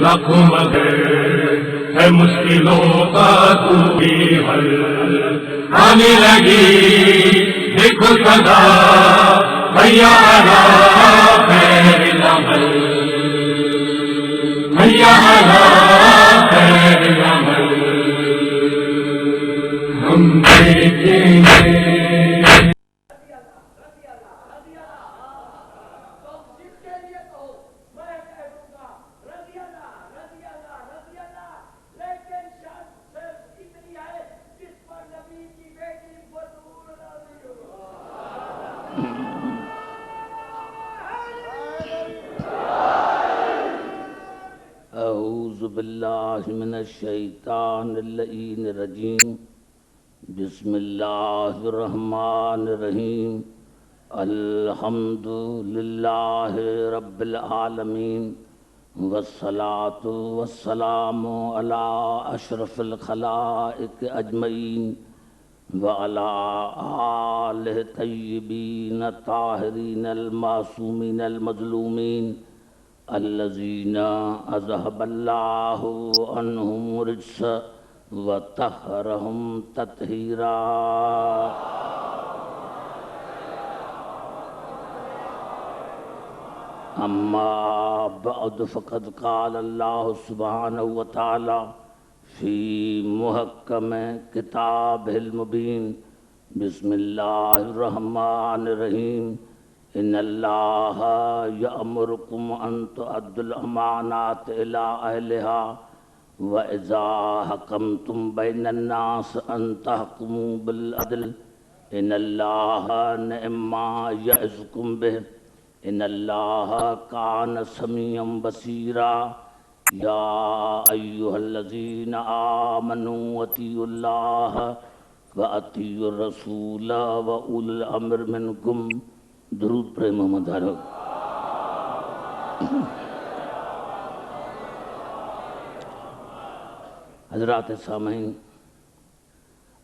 لاکھوں مگر ہے مشکلوں کا تو بھی حل آنے لگی دیکھو صدا حیا علی خیر العمل حیا علی خیر العمل ہم دیکھیں گے اعوذ باللہ من الشیطان اللعین الرجیم بسم اللہ الرحمن الرحیم الحمد للہ رب العالمین والصلاة والسلام علی اشرف الخلائق اجمعین وعلی آلہ طیبین طاہرین المعصومین المظلومین الذین اذہب اللہ عنہم الرجس وطہرہم تطہیرا اما بعد فقد قال اللہ سبحانہ وتعالی فی محکم کتابہ المبین بسم اللہ الرحمن الرحیم ان اللہ یأمرکم ان تؤدوا الامانات الی اہلها واذا حکمتم بین الناس ان تحکموا بالعدل ان اللہ نعم ما یعظکم بہ ان اللہ کان سمیعا بصیرا یا ایھا الذین آمنوا اطیعوا اللہ واطیعوا الرسول واولی الامر منکم درود پر محمد علیہ حضرات سامعین،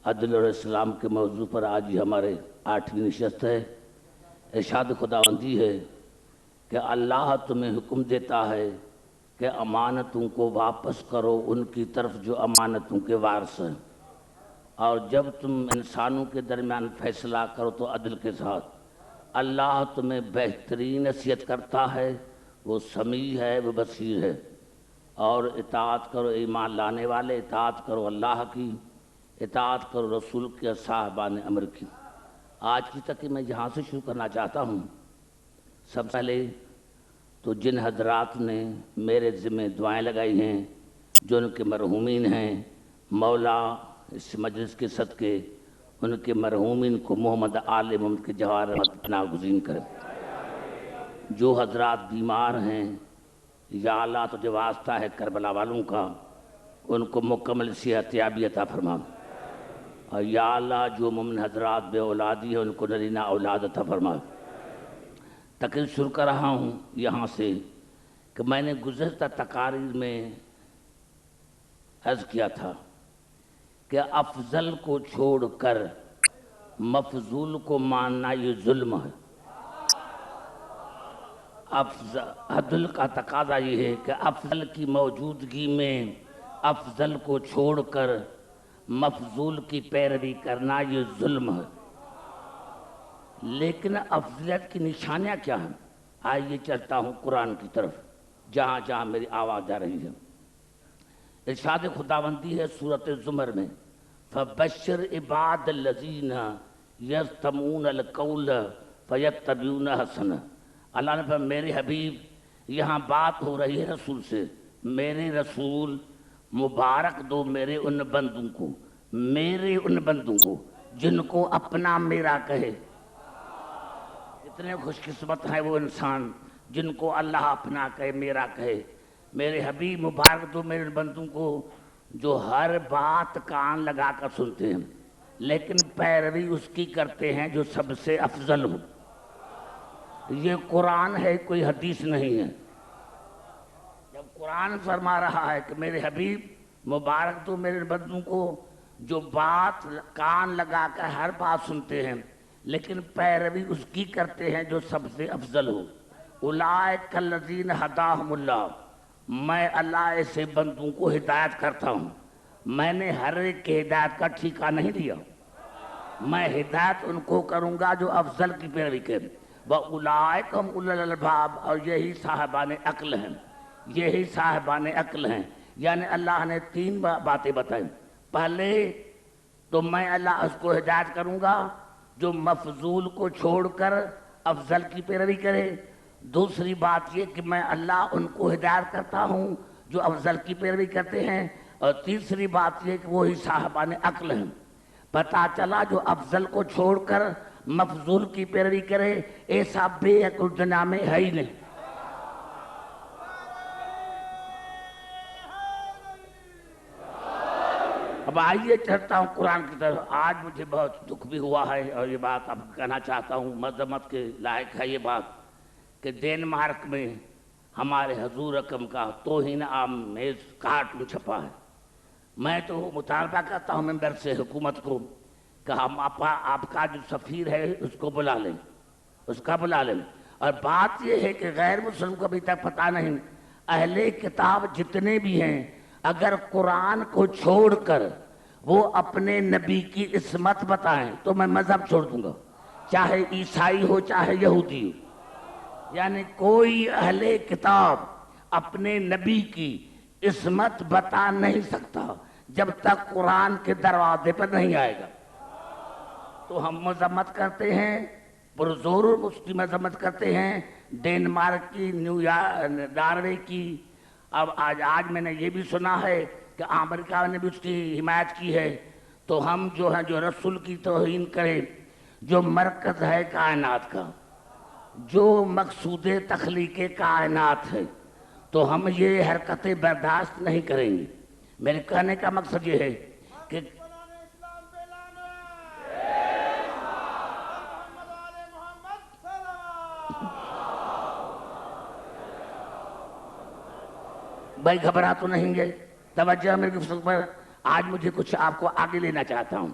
عدل اور اسلام کے موضوع پر آج ہی ہمارے 8ویں نشست ہے۔ ارشاد خداوندی ہے کہ اللہ تمہیں حکم دیتا ہے کہ امانتوں کو واپس کرو ان کی طرف جو امانتوں کے وارث ہیں، اور جب تم انسانوں کے درمیان فیصلہ کرو تو عدل کے ساتھ۔ اللہ تمہیں بہترین نصیحت کرتا ہے، وہ سمیع ہے، وہ بصیر ہے۔ اور اطاعت کرو ایمان لانے والے، اطاعت کرو اللہ کی، اطاعت کرو رسول کے صاحبان امر کی۔ آج کی تقریر میں یہاں سے شروع کرنا چاہتا ہوں۔ سب پہلے تو جن حضرات نے میرے ذمہ دعائیں لگائی ہیں، جو ان کے مرحومین ہیں، مولا اس مجلس کے صدقے ان کے مرحومین کو محمد آل محمد کے جواہر رحمت پناہ گزین کرے۔ جو حضرات بیمار ہیں، یا اللہ تجھے واسطہ ہے کربلا والوں کا، ان کو مکمل صحت یابی عطا فرما۔ اور یا اللہ جو مومن حضرات بے اولادی ہیں، ان کو نرینہ اولاد عطا فرما۔ تقریر شروع کر رہا ہوں یہاں سے کہ میں نے گزشتہ تقاریر میں عرض کیا تھا کہ افضل کو چھوڑ کر مفضول کو ماننا یہ ظلم ہے۔ عدل کا تقاضا یہ ہے کہ افضل کی موجودگی میں افضل کو چھوڑ کر مفضول کی پیروی کرنا یہ ظلم ہے۔ لیکن افضلیت کی نشانیاں کیا ہیں؟ آئیے چلتا ہوں قرآن کی طرف، جہاں جہاں میری آواز جا رہی ہے۔ ارشاد خداوندی ہے سورۃ الزمر میں، فَبَشِّرْ عِبَادَ الَّذِينَ يَسْتَمِعُونَ الْقَوْلَ فَيَتَّبِعُونَ أَحْسَنَهُ۔ اللہ نے فرمایا میرے حبیب، یہاں بات ہو رہی ہے رسول سے، میرے رسول مبارک دو میرے ان بندوں کو جن کو اپنا میرا کہے۔ اتنے خوش قسمت ہیں وہ انسان جن کو اللہ اپنا کہے، میرا کہے۔ میرے حبیب مبارک دو میرے بندوں کو جو ہر بات کان لگا کر سنتے ہیں، لیکن پیروی اس کی کرتے ہیں جو سب سے افضل ہو۔ یہ قرآن ہے، کوئی حدیث نہیں ہے۔ جب قرآن فرما رہا ہے کہ میرے حبیب مبارک دو میرے بندوں کو جو بات کان لگا کر ہر بات سنتے ہیں، لیکن پیروی اس کی کرتے ہیں جو سب سے افضل ہو۔ اولئک الذین ھداھم اللہ، میں اللہ ایسے بندوں کو ہدایت کرتا ہوں، میں نے ہر ایک کی ہدایت کا ٹھیکہ نہیں دیا، میں ہدایت ان کو کروں گا جو افضل کی پیروی کریں۔ وَأُولَٰئِکَ هُمْ أُولُو الْأَلْبَابِ، اور یہی صاحبان عقل ہیں، یہی صاحبان عقل ہیں۔ یعنی اللہ نے تین باتیں بتائیں۔ پہلے تو میں اللہ اس کو ہدایت کروں گا جو مفضول کو چھوڑ کر افضل کی پیروی کرے۔ دوسری بات یہ کہ میں اللہ ان کو ہدایت کرتا ہوں جو افضل کی پیروی کرتے ہیں۔ اور تیسری بات یہ کہ وہی صاحبان عقل ہیں۔ پتہ چلا جو افضل کو چھوڑ کر مفضول کی پیروی کرے ایسا بے عقل دنیا میں ہے ہی نہیں۔ اب آئیے چڑھتا ہوں قرآن کی طرف۔ آج مجھے بہت دکھ بھی ہوا ہے اور یہ بات اب کہنا چاہتا ہوں، مذمت کے لائق ہے یہ بات کہ ڈینمارک میں ہمارے حضور اکرم کا توہین آمیز کارٹون چھپا ہے۔ میں تو مطالبہ کرتا ہوں ممبر سے حکومت کو کہ ہم آپ کا جو سفیر ہے اس کو بلا لیں، اس کا بلا لیں۔ اور بات یہ ہے کہ غیر مسلم کو ابھی تک پتہ نہیں، اہل کتاب جتنے بھی ہیں اگر قرآن کو چھوڑ کر وہ اپنے نبی کی عصمت بتائیں تو میں مذہب چھوڑ دوں گا، چاہے عیسائی ہو چاہے یہودی ہو۔ یعنی کوئی اہل کتاب اپنے نبی کی عصمت بتا نہیں سکتا جب تک قرآن کے دروازے پر نہیں آئے گا۔ تو ہم مذمت کرتے ہیں، پرزور اس کی مذمت کرتے ہیں، ڈینمارک کی، ناروے کی۔ اب آج میں نے یہ بھی سنا ہے کہ امریکہ نے بھی اس کی حمایت کی ہے۔ تو ہم جو ہیں جو رسول کی توہین کریں، جو مرکز ہے کائنات کا، جو مقصود تخلیق کائنات ہے، تو ہم یہ حرکتیں برداشت نہیں کریں گے۔ میرے کہنے کا مقصد یہ ہے کہ بھائی گھبرا تو نہیں گئے، توجہ میرے گفتگو پر۔ آج مجھے کچھ آپ کو آگے لینا چاہتا ہوں۔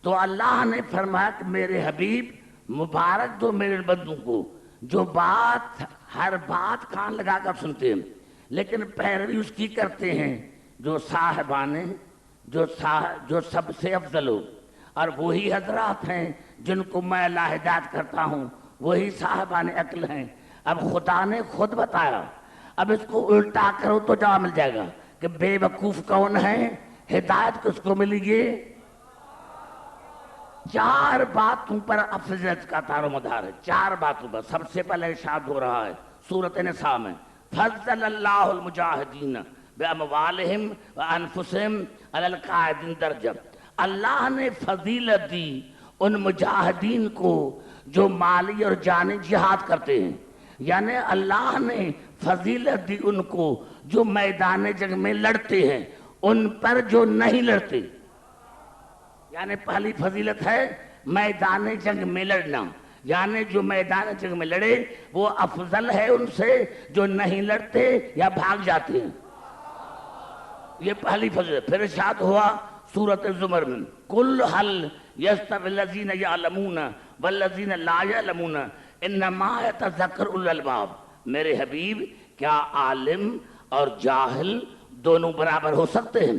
تو اللہ نے فرمایا کہ میرے حبیب مبارک دو میرے بندوں کو جو ہر بات کان لگا کر سنتے ہیں لیکن پیروی اس کی کرتے ہیں جو صاحبان جو سب سے افضل ہو۔ اور وہی حضرات ہیں جن کو میں اللہ ہدایت کرتا ہوں، وہی صاحبان عقل ہیں۔ اب خدا نے خود بتایا، اب اس کو الٹا کرو تو جواب مل جائے گا کہ بے وقوف کون ہے، ہدایت کس کو ملی گی۔ چار باتوں پر افضلیت کا دار و مدار ہے، چار باتوں پر۔ سب سے پہلے ارشاد ہو رہا ہے سورۃ نساء میں، فضل اللہ المجاہدین باموالہم وانفسہم علی القاعدین درجہ۔ اللہ نے فضیلت دی ان مجاہدین کو جو مالی اور جانی جہاد کرتے ہیں، یعنی اللہ نے فضیلت دی ان کو جو میدان جنگ میں لڑتے ہیں ان پر جو نہیں لڑتے۔ یعنی پہلی فضیلت ہے میدان جنگ میں لڑنا، یعنی جو میدان جنگ میں لڑے وہ افضل ہے ان سے جو نہیں لڑتے یا بھاگ جاتے ہیں۔ یہ پہلی فضیلت۔ پھر ارشاد ہوا سورۃ الزمر میں، کل حل یستوی الذین یعلمون والذین لا یعلمون انما یتذکر اولو الالباب۔ میرے حبیب کیا عالم اور جاہل دونوں برابر ہو سکتے ہیں؟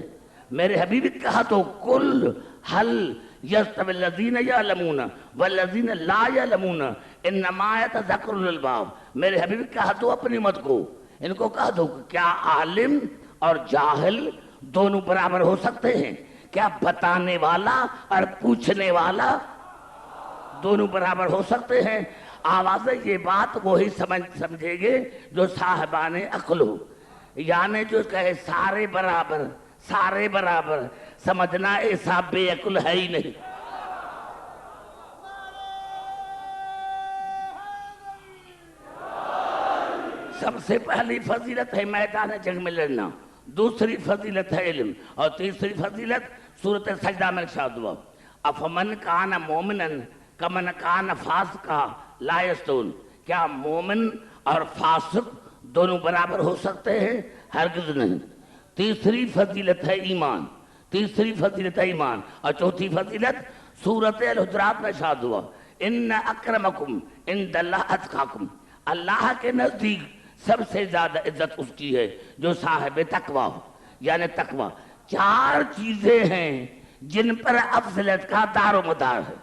میرے حبیب کہا تو کل حل یستوی الذین یعلمون والذین لا یعلمون انما یتذکر اولو الالباب۔ میرے حبیب کہا تو اپنی امت کو، ان کو کہا دو کہ کیا عالم اور جاہل دونوں برابر ہو سکتے ہیں؟ کیا بتانے والا اور پوچھنے والا دونوں برابر ہو سکتے ہیں؟ آواز یہ بات وہی سمجھے گے جو صاحبان عقل ہو، یعنی جو کہے سارے برابر، سارے برابر، سمجھنا ایسا بے عقل ہے ہی نہیں۔ سب سے پہلی فضیلت ہے میدان جنگ میں لڑنا، دوسری فضیلت ہے علم، اور تیسری فضیلت سورۃ سجدہ میں ارشاد ہوا، افمن کان مومنا کمن کان فاسقا لا یستوون۔ کیا مومن اور فاسق دونوں برابر ہو سکتے ہیں؟ ہرگز نہیں۔ تیسری فضیلت ہے ایمان، تیسری فضیلت ہے ایمان، اور چوتھی فضیلت سورۃ الحجرات میں ارشاد ہوا، ان اکرمکم عند اللہ اتقاکم۔ اللہ کے نزدیک سب سے زیادہ عزت اس کی ہے جو صاحب تقوی ہو، یعنی تقوی۔ 4 چیزیں ہیں جن پر افضلیت کا دار و مدار ہے،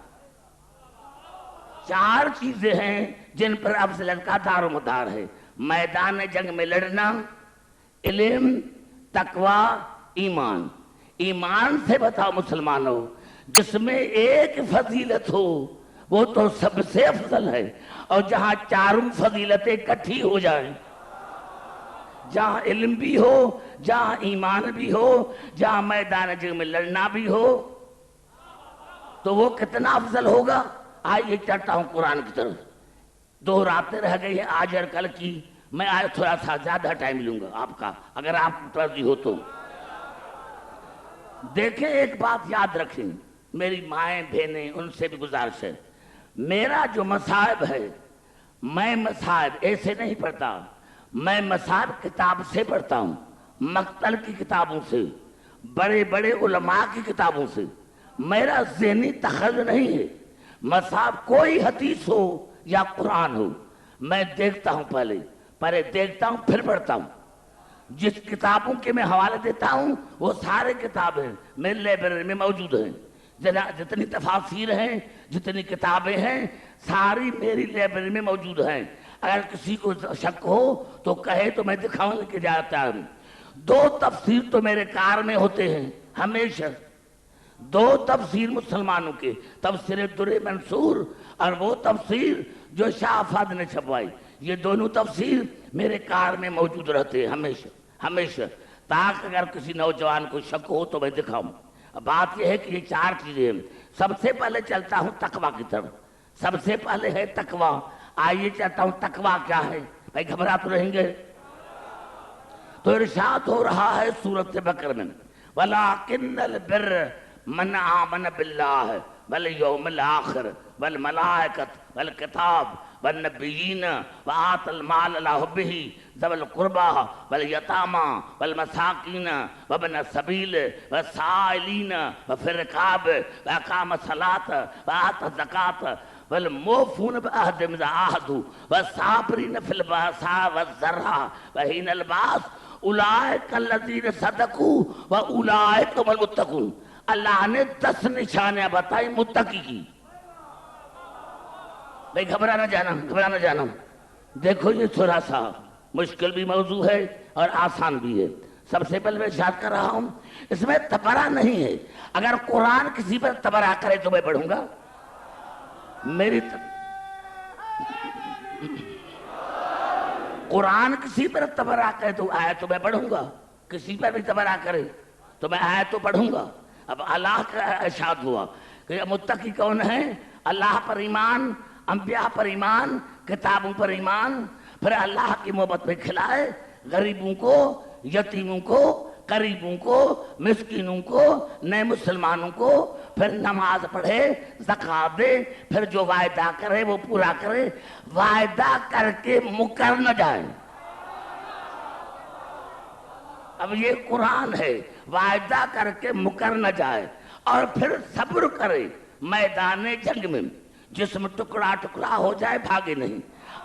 4 چیزیں ہیں جن پر افضلیت کا دار و مدار ہے: میدان جنگ میں لڑنا، علم، تقوی، ایمان۔ ایمان سے بتاؤ مسلمانوں، جس میں ایک فضیلت ہو وہ تو سب سے افضل ہے، اور جہاں 4 فضیلتیں اکٹھی ہو جائیں، جہاں علم بھی ہو، جہاں ایمان بھی ہو، جہاں میدان جنگ میں لڑنا بھی ہو، تو وہ کتنا افضل ہوگا۔ آئیے چڑھتا ہوں قرآن کی طرف۔ 2 راتیں رہ گئی ہیں آج اور کل کی، میں آج تھوڑا سا زیادہ ٹائم لوں گا آپ کا، اگر آپ متوجہ ہو تو دیکھیں۔ ایک بات یاد رکھیں میری مائیں بہنیں، ان سے بھی گزارش ہے، میرا جو مصائب ہے، میں مصائب ایسے نہیں پڑھتا، میں مصائب کتاب سے پڑھتا ہوں، مقتل کی کتابوں سے، بڑے بڑے علماء کی کتابوں سے۔ میرا ذہنی تخلص نہیں ہے۔ مصائب کوئی حدیث ہو یا قرآن ہو، میں دیکھتا ہوں، پہلے دیکھتا ہوں پھر پڑھتا ہوں۔ جس کتابوں کے میں حوالے دیتا ہوں وہ سارے کتابیں میرے لائبریری میں موجود ہیں، جتنی تفاسیر ہیں، جتنی کتابیں ہیں، ساری میری لائبریری میں موجود ہیں۔ اگر کسی کو شک ہو تو کہے تو میں دکھاؤں کے جاتا ہوں۔ 2 تفسیر تو میرے کار میں ہوتے ہیں ہمیشہ، 2 تفسیر مسلمانوں کے، تفسیر در منصور اور وہ تفسیر جو شاہ فاضل نے چھپوائی، یہ دونوں تفسیر میرے کار میں موجود رہتے ہیں ہمیشہ، تاکہ اگر کسی نوجوان کو شک ہو تو میں دکھاؤں۔ بات یہ ہے کہ یہ 4 چیزیں ہیں۔ سب سے پہلے چلتا ہوں تقوی کی طرف، سب سے پہلے ہے تقوی۔ آئیے چلتا ہوں تقوی کیا ہے، بھائی گھبرا تو رہیں گے؟ تو ارشاد ہو رہا ہے سورۃ بقرہ میں، وَلَٰكِنَّ الْبِرَّ مَنْ آمَنَ بِاللَّهِ وَالْيَوْمِ الْآخِرِ وَالْمَلَائِكَةِ وَالْكِتَابِ وَالنَّبِيِّينَ وَآتَى الْمَالَ عَلَىٰ حُبِّهِ ذَوِي الْقُرْبَىٰ وَالْيَتَامَىٰ وَالْمَسَاكِينَ وَابْنَ السَّبِيلِ وَالسَّائِلِينَ وَفِي الرِّقَابِ وَأَقَامَ الصَّلَاةَ وَآتَى الزَّكَاةَ وَالْمُوفُونَ بِعَهْدِهِمْ إِذَا عَاهَدُوا وَالصَّابِرِينَ فِي الْبَأْسَاءِ وَالضَّرَّاءِ وَحِينَ الْبَأْسِ اولئک الذین صدقوا واولئک هم المتقون۔ اللہ نے 10 نشانیاں بتائی متقی کی۔ بھئی گھبرا نہ جانا۔ دیکھو یہ تھوڑا سا مشکل بھی موضوع ہے اور آسان بھی ہے۔ سب سے پہلے میں ارشاد کر رہا ہوں، اس میں تبرہ نہیں ہے۔ اگر قرآن کسی پر تبرہ کرے تو میں پڑھوں گا۔ قرآن کسی پر تبرہ کرے تو آیت تو میں پڑھوں گا، کسی پر بھی تبرہ کرے تو میں آیت تو پڑھوں گا۔ اب اللہ کا ارشاد ہوا کہ متقی کون ہے؟ اللہ پر ایمان، انبیاء پر ایمان، کتابوں پر ایمان، پھر اللہ کی محبت میں کھلائے، غریبوں کو، یتیموں کو، قریبوں کو، مسکینوں کو، نئے مسلمانوں کو، پھر نماز پڑھے، زکوٰۃ دے، پھر جو وعدہ کرے وہ پورا کرے، وعدہ کر کے مکر نہ جائے۔ اب یہ قرآن ہے، وعدہ کر کے مکر نہ جائے، اور پھر صبر کرے میدان جنگ میں، جسم ٹکڑا ٹکڑا ہو جائے بھاگے نہیں۔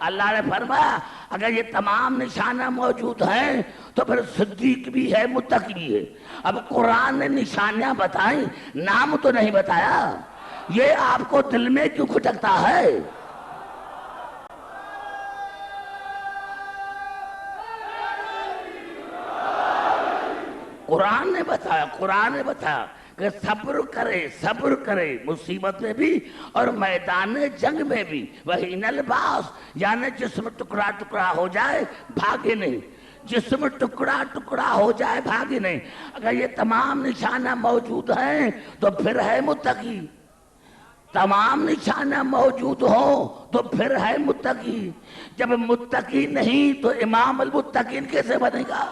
اللہ نے فرمایا اگر یہ تمام نشانہ موجود ہیں تو پھر صدیق بھی ہے، متقی بھی ہے۔ اب قرآن نے نشانیاں بتائیں، نام تو نہیں بتایا، یہ آپ کو دل میں کیوں کھٹکتا ہے؟ قرآن نے بتایا کہ صبر کرے مصیبت میں بھی اور میدان جنگ میں بھی، وَحِينَ الْبَعْثِ، یعنی جسم ٹکڑا ٹکڑا ہو جائے بھاگے نہیں، جسم ٹکڑا ٹکڑا ہو جائے بھاگے نہیں۔ اگر یہ تمام نشانہ موجود ہیں تو پھر ہے متقی، تمام نشانہ موجود ہوں تو پھر ہے متقی۔ جب متقی نہیں تو امام المتقین کیسے بنے گا؟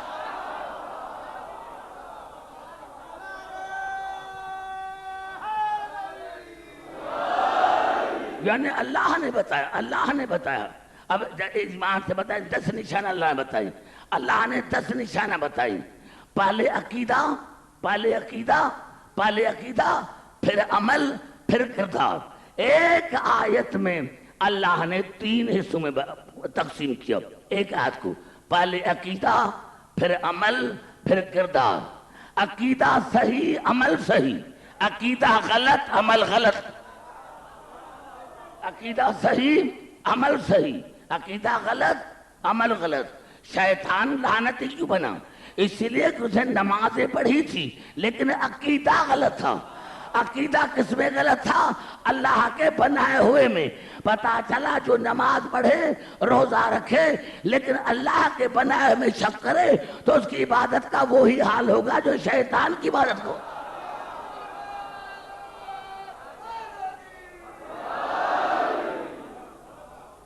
یعنی اللہ نے بتایا۔ اب ایمان سے بتایا 10 نشانہ اللہ نے بتائی، اللہ نے 10 نشانہ بتائی۔ پہلے عقیدہ، پھر عمل، پھر کردار۔ ایک آیت میں اللہ نے 3 حصوں میں تقسیم کیا ایک آیت کو۔ پہلے عقیدہ پھر عمل پھر کردار. عقیدہ صحیح عمل صحیح, عقیدہ غلط عمل غلط. عقیدہ صحیح عمل صحیح, عقیدہ غلط عمل غلط. شیطان لعنتی کیوں بنا؟ اس لیے کہ اسے نمازیں پڑھی تھی لیکن عقیدہ غلط تھا. عقیدہ کس میں غلط تھا؟ اللہ کے بنائے ہوئے میں. پتا چلا جو نماز پڑھے روزہ رکھے لیکن اللہ کے بنائے ہوئے میں شک کرے تو اس کی عبادت کا وہی حال ہوگا جو شیطان کی عبادت کو.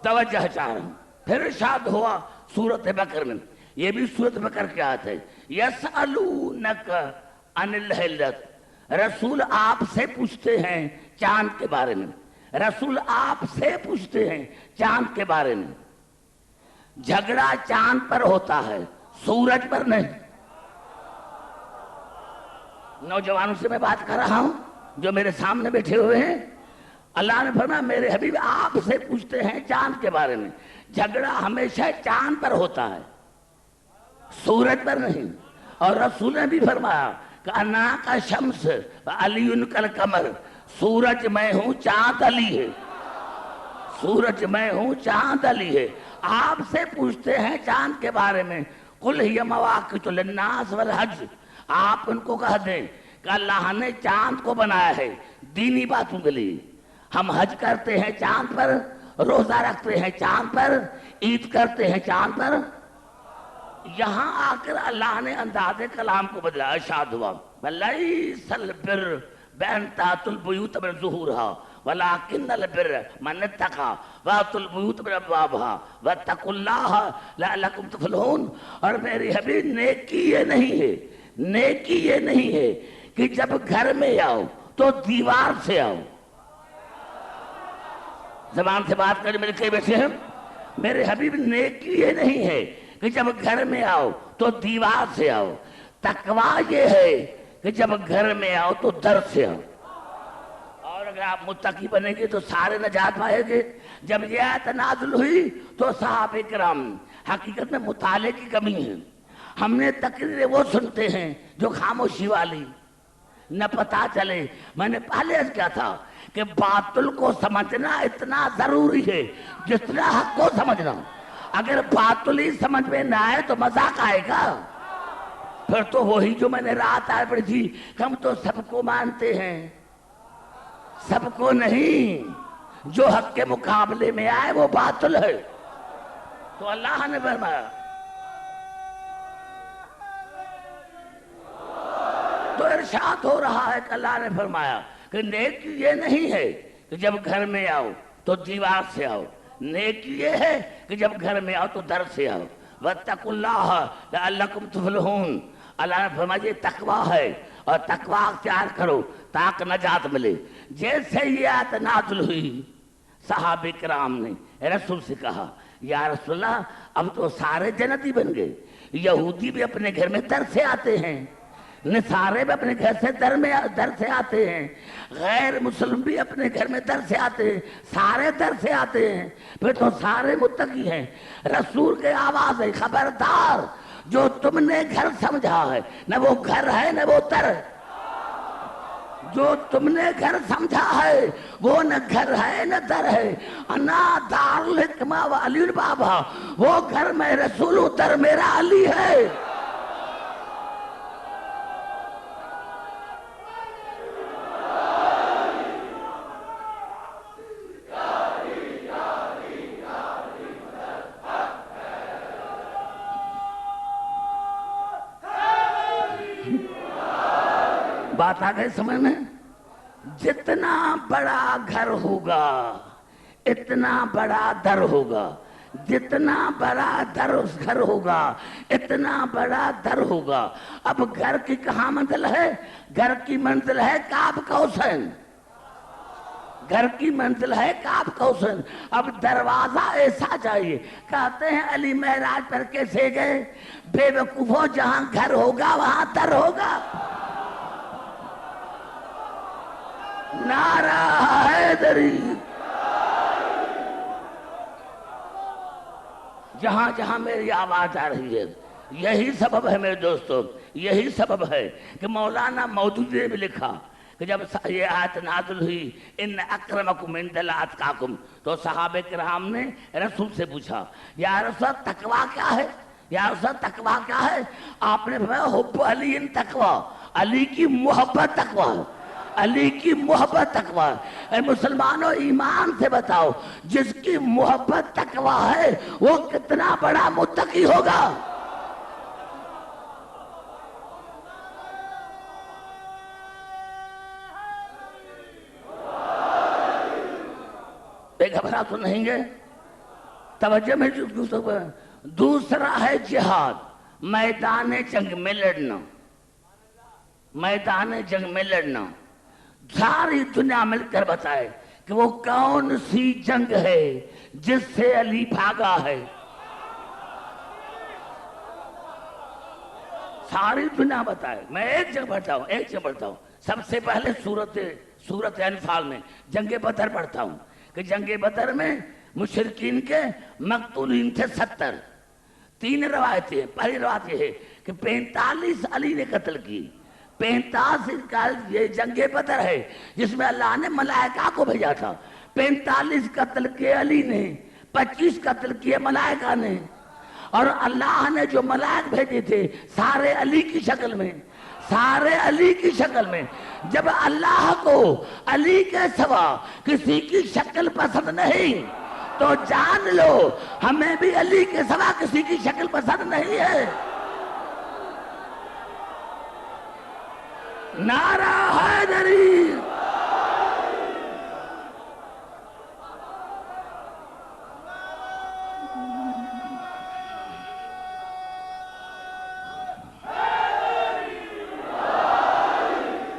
توجہ چاہ رہا ہوں. پھر ارشاد ہوا سورۃ بقرہ میں, یہ بھی سورۃ بقرہ کی آیت ہے, یسألونک عن الہلۃ, رسول آپ سے پوچھتے ہیں چاند کے بارے میں. رسول آپ سے پوچھتے ہیں چاند کے بارے میں. جھگڑا چاند پر ہوتا ہے, سورج پر نہیں. نوجوانوں سے میں بات کر رہا ہوں جو میرے سامنے بیٹھے ہوئے ہیں. اللہ نے فرمایا میرے حبیب آپ سے پوچھتے ہیں چاند کے بارے میں. جھگڑا ہمیشہ چاند پر ہوتا ہے, سورج پر نہیں. اور رسول نے بھی فرمایا کہ انا کا شمس علی کل قمر, سورج میں ہوں چاند علی ہے. سورج میں ہوں چاند علی ہے. آپ سے پوچھتے ہیں چاند کے بارے میں. قل ہی مواقیت للناس والحج, آپ ان کو کہہ دیں کہ اللہ نے چاند کو بنایا ہے دینی باتوں کے لیے. ہم حج کرتے ہیں چاند پر, روزہ رکھتے ہیں چاند پر, عید کرتے ہیں چاند پر. یہاں آ کر اللہ نے انداز کلام کو بدلا. ارشاد ہوا وَلَيْسَ الْبِرُّ بِأَن تَأْتُوا الْبُيُوتَ مِنْ ظُهُورِهَا وَلَكِنَّ الْبِرَّ مَنِ اتَّقَىٰ وَأْتُوا الْبُيُوتَ مِنْ أَبْوَابِهَا وَاتَّقُوا اللَّهَ لَعَلَّكُمْ تُفْلِحُونَ. اور میری حبیب نیکی یہ نہیں ہے, نیکی یہ نہیں ہے کہ جب گھر میں آؤ تو دیوار سے آؤ. زبان سے بات کریں میرے کئی بیٹھے ہیں. میرے حبیب نیکی یہ نہیں ہے کہ جب گھر میں آؤ تو دیوار سے آؤ. تقوی یہ ہے کہ جب گھر میں آؤ تو در سے آؤ. اور اگر آپ متقی بنیں گے تو سارے نجات پائیں گے. جب یہ آیت نازل ہوئی تو صحابہ کرام حقیقت میں مطالعے کی کمی ہے. ہم نے تقریریں وہ سنتے ہیں جو خاموشی والی, نہ پتا چلے. میں نے پہلے عرض کیا تھا کہ باطل کو سمجھنا اتنا ضروری ہے جتنا حق کو سمجھنا. اگر باطل ہی سمجھ میں نہ آئے تو مذاق آئے گا. پھر تو وہی جو میں نے رات آئے پڑی تھی, ہم تو سب کو مانتے ہیں, سب کو نہیں. جو حق کے مقابلے میں آئے وہ باطل ہے. تو اللہ نے فرمایا, تو ارشاد ہو رہا ہے کہ اللہ نے فرمایا کہ نیکی یہ نہیں ہے کہ جب گھر میں آؤ تو دیوار سے آؤ. نیکی یہ ہے کہ جب گھر میں آؤ تو در سے آؤ. وَاتَّقُوا اللَّهَ لَعَلَّكُمْ تُفْلِحُونَ. اللہ نے فرمایا یہ تقوی ہے اور تقوی اختیار کرو تاکہ نجات ملے. جیسے یہ آیت نازل ہوئی صحابہ کرام نے رسول سے کہا یا رسول اللہ اب تو سارے جنتی بن گئے. یہودی بھی اپنے گھر میں در سے آتے ہیں, نصارے بھی اپنے گھر سے در سے آتے ہیں, غیر مسلم بھی اپنے گھر میں در سے آتے ہیں, سارے در سے آتے ہیں. پھر تو سارے متقی ہیں. رسول کے آواز ہے خبردار جو تم نے گھر سمجھا ہے نہ وہ گھر ہے نہ وہ در. جو تم نے گھر سمجھا ہے وہ نہ گھر ہے نہ در ہے. انا دار الحکمہ و علی البابا, وہ گھر میں رسول ہوں, در میرا علی ہے. بات آ گئی سمجھ میں. جتنا بڑا گھر ہوگا اتنا بڑا در ہوگا, جتنا بڑا در اس گھر ہوگا اتنا بڑا در ہوگا. اب گھر کی کہاں منزل ہے؟ گھر کی منزل ہے کعب کوثر. گھر کی منزل ہے کعب کوثر. اب دروازہ ایسا چاہیے. کہتے ہیں علی معراج پر کیسے گئے؟ بے وقوفو جہاں گھر ہوگا وہاں در ہوگا. نعرہ حیدری. جہاں جہاں میری آواز آ رہی ہے، یہی سبب ہے میرے دوستو، یہی سبب ہے کہ مولانا مودودی نے بھی لکھا کہ جب یہ آیت نازل ہوئی ان اکرمکم عند اللہ اتقاکم، تو صحابہ کرام نے رسول سے پوچھا یا رسول اللہ تقویٰ کیا ہے، یا رسول اللہ تقویٰ کیا ہے؟ آپ نے فرمایا حب علی تقویٰ، علی کی محبت تقویٰ ہے، علی کی محبت تقویٰ ہے۔ اے مسلمانوں ایمان سے بتاؤ جس کی محبت تقویٰ ہے وہ کتنا بڑا متقی ہوگا۔ بے گھبرا تو نہیں گے؟ توجہ میں دوسرا ہے جہاد، میدان جنگ میں لڑنا، میدان جنگ میں لڑنا۔ ساری دنیا مل کر بتائے کہ وہ کون سی جنگ ہے جس سے علی بھاگا ہے؟ ساری دنیا بتائے۔ میں ایک جنگ پڑھتا ہوں، سب سے پہلے سورت انفال میں جنگ بدر پڑھتا ہوں کہ جنگ بدر میں مشرکین کے مقتولین تھے 70۔ 3 روایتیں، پہلی روایت یہ ہے کہ 45 علی نے قتل کی، 45 کا یہ جنگ بدر ہے جس میں اللہ نے ملائکہ کو بھیجا تھا۔ 45 قتل کیے علی نے، 25 قتل کیے ملائکہ نے، اور اللہ نے جو ملائک بھیجے تھے سارے علی کی شکل میں، سارے علی کی شکل میں۔ جب اللہ کو علی کے سوا کسی کی شکل پسند نہیں تو جان لو ہمیں بھی علی کے سوا کسی کی شکل پسند نہیں ہے۔ نعرہ حیدری،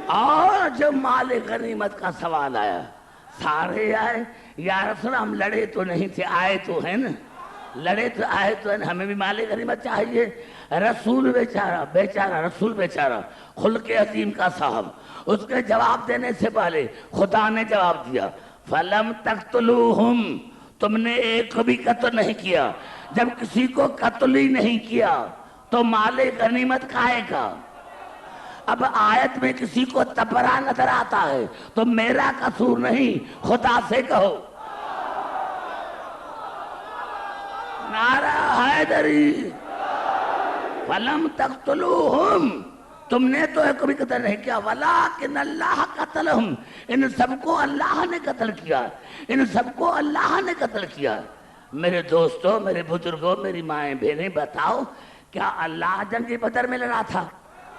اور جب مال غنیمت کا سوال آیا سارے آئے، یا رسول ہم لڑے تو نہیں تھے، آئے تو ہیں نا، لڑے تو آئے تو ہیں، ہمیں بھی مال غنیمت چاہیے۔ رسول بیچارہ رسول بیچارہ خلق عظیم کا صاحب، اس کے جواب دینے سے پہلے خدا نے جواب دیا فَلَمْ تَقْتُلُوهُمْ، تم نے ایک کو بھی قتل نہیں کیا۔ جب کسی کو قتل ہی نہیں کیا تو مال غنیمت کائے کا؟ اب آیت میں کسی کو تبرہ نظر آتا ہے تو میرا قصور نہیں، خدا سے کہو نعرہ حیدری۔ فَلَمْ تَقْتُلُوهُمْ، تم نے تو ایک بھی قتل نہیں کیا، وَلَٰكِنَّ اللَّهَ قَتَلَهُمْ، ان سب کو اللہ نے قتل کیا، ان سب کو اللہ نے قتل کیا۔ میرے دوستو، میرے بزرگوں، میری مائیں بہنیں، بتاؤ کیا اللہ جنگ بدر میں لڑا تھا؟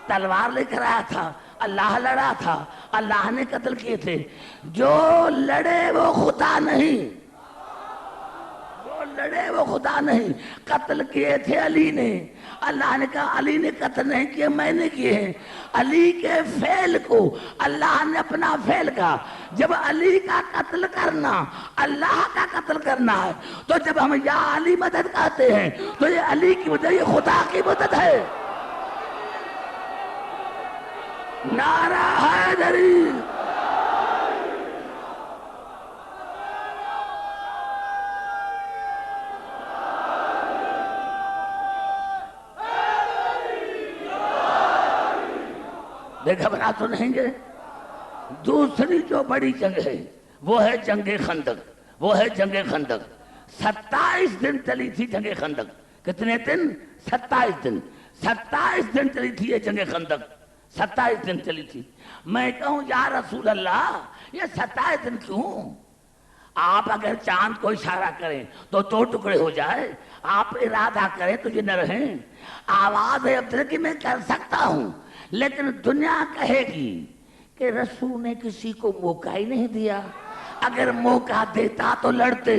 تلوار لے کر آیا تھا؟ اللہ لڑا تھا، اللہ نے قتل کیے تھے۔ جو لڑے وہ خدا نہیں، جو لڑے وہ خدا نہیں، قتل کیے تھے علی نے۔ اللہ نے کہا علی نے قتل نہیں کیے، میں نے کیے ہیں۔ علی کے فعل کو اللہ نے اپنا فعل کہا۔ جب علی کا قتل کرنا اللہ کا قتل کرنا ہے تو جب ہم یا علی مدد کہتے ہیں تو یہ علی کی مدد، یہ خدا کی مدد ہے۔ نعرہ حیدری۔ بے گھبرا تو نہیں گے؟ دوسری جو بڑی جنگ ہے وہ ہے جنگ خندق، وہ ہے جنگ خندق۔ 27 دن چلی تھی جنگ خندق۔ کتنے دن؟ 27 دن۔ 27 دن چلی تھی یہ جنگ خندق، 27 دن چلی تھی۔ میں کہوں یا رسول اللہ یہ 27 دن کیوں؟ آپ اگر چاند کو اشارہ کریں تو 2 ٹکڑے ہو جائے، آپ ارادہ کریں تو یہ نہ رہیں۔ آواز ہے اب کہ میں کر سکتا ہوں، لیکن دنیا کہے گی کہ رسول نے کسی کو موقع ہی نہیں دیا، اگر موقع دیتا تو لڑتے۔